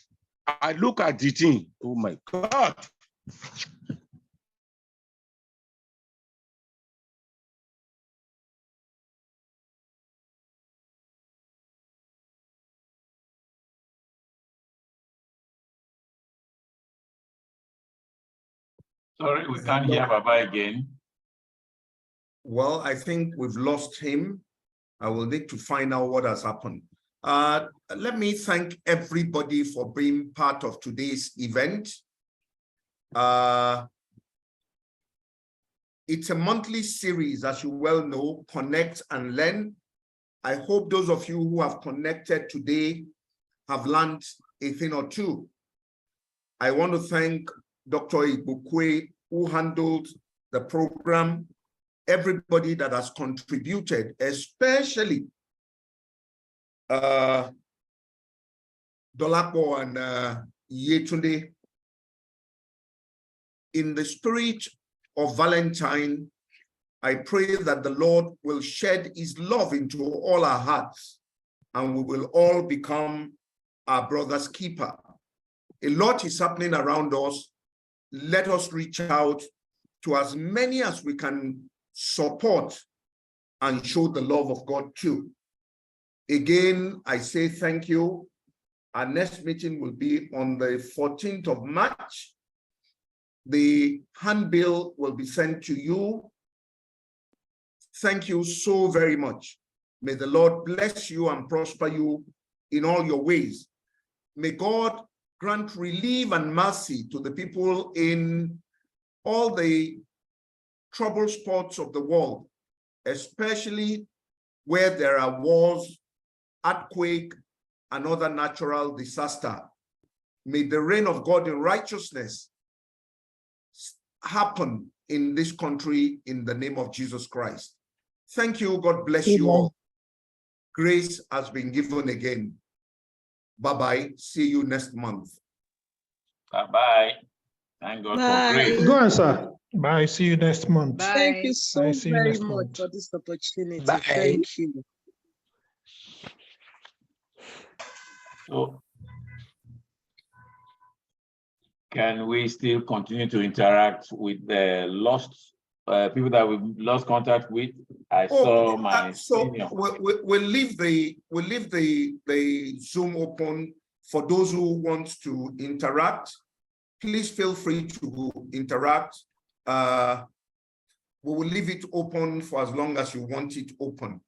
Speaker 3: I look at the thing, oh my God.
Speaker 14: Sorry, we can't hear Baba again.
Speaker 1: Well, I think we've lost him. I will need to find out what has happened. Let me thank everybody for being part of today's event. It's a monthly series, as you well know, Connect and Learn. I hope those of you who have connected today have learned a thing or two. I want to thank Dr. Igbokwe, who handled the program, everybody that has contributed, especially Dolapo and Yetunde. In the spirit of Valentine, I pray that the Lord will shed his love into all our hearts and we will all become our brother's keeper. A lot is happening around us. Let us reach out to as many as we can support and show the love of God too. Again, I say thank you. Our next meeting will be on the 14th of March. The handbill will be sent to you. Thank you so very much. May the Lord bless you and prosper you in all your ways. May God grant relief and mercy to the people in all the troubled spots of the world, especially where there are wars, earthquake, and other natural disaster. May the reign of God in righteousness happen in this country in the name of Jesus Christ. Thank you. God bless you all. Grace has been given again. Bye-bye. See you next month.
Speaker 14: Bye-bye. Thank God
Speaker 5: Bye.
Speaker 14: for grace.
Speaker 4: Go on, sir. Bye. See you next month.
Speaker 5: Thank you so
Speaker 4: Bye. See you
Speaker 5: very
Speaker 4: next
Speaker 5: much
Speaker 4: month.
Speaker 5: for this opportunity.
Speaker 11: Bye.
Speaker 5: Thank you.
Speaker 14: So, can we still continue to interact with the lost people that we've lost contact with? I saw my senior.
Speaker 1: We'll leave the Zoom open for those who want to interact. Please feel free to interact. We will leave it open for as long as you want it open.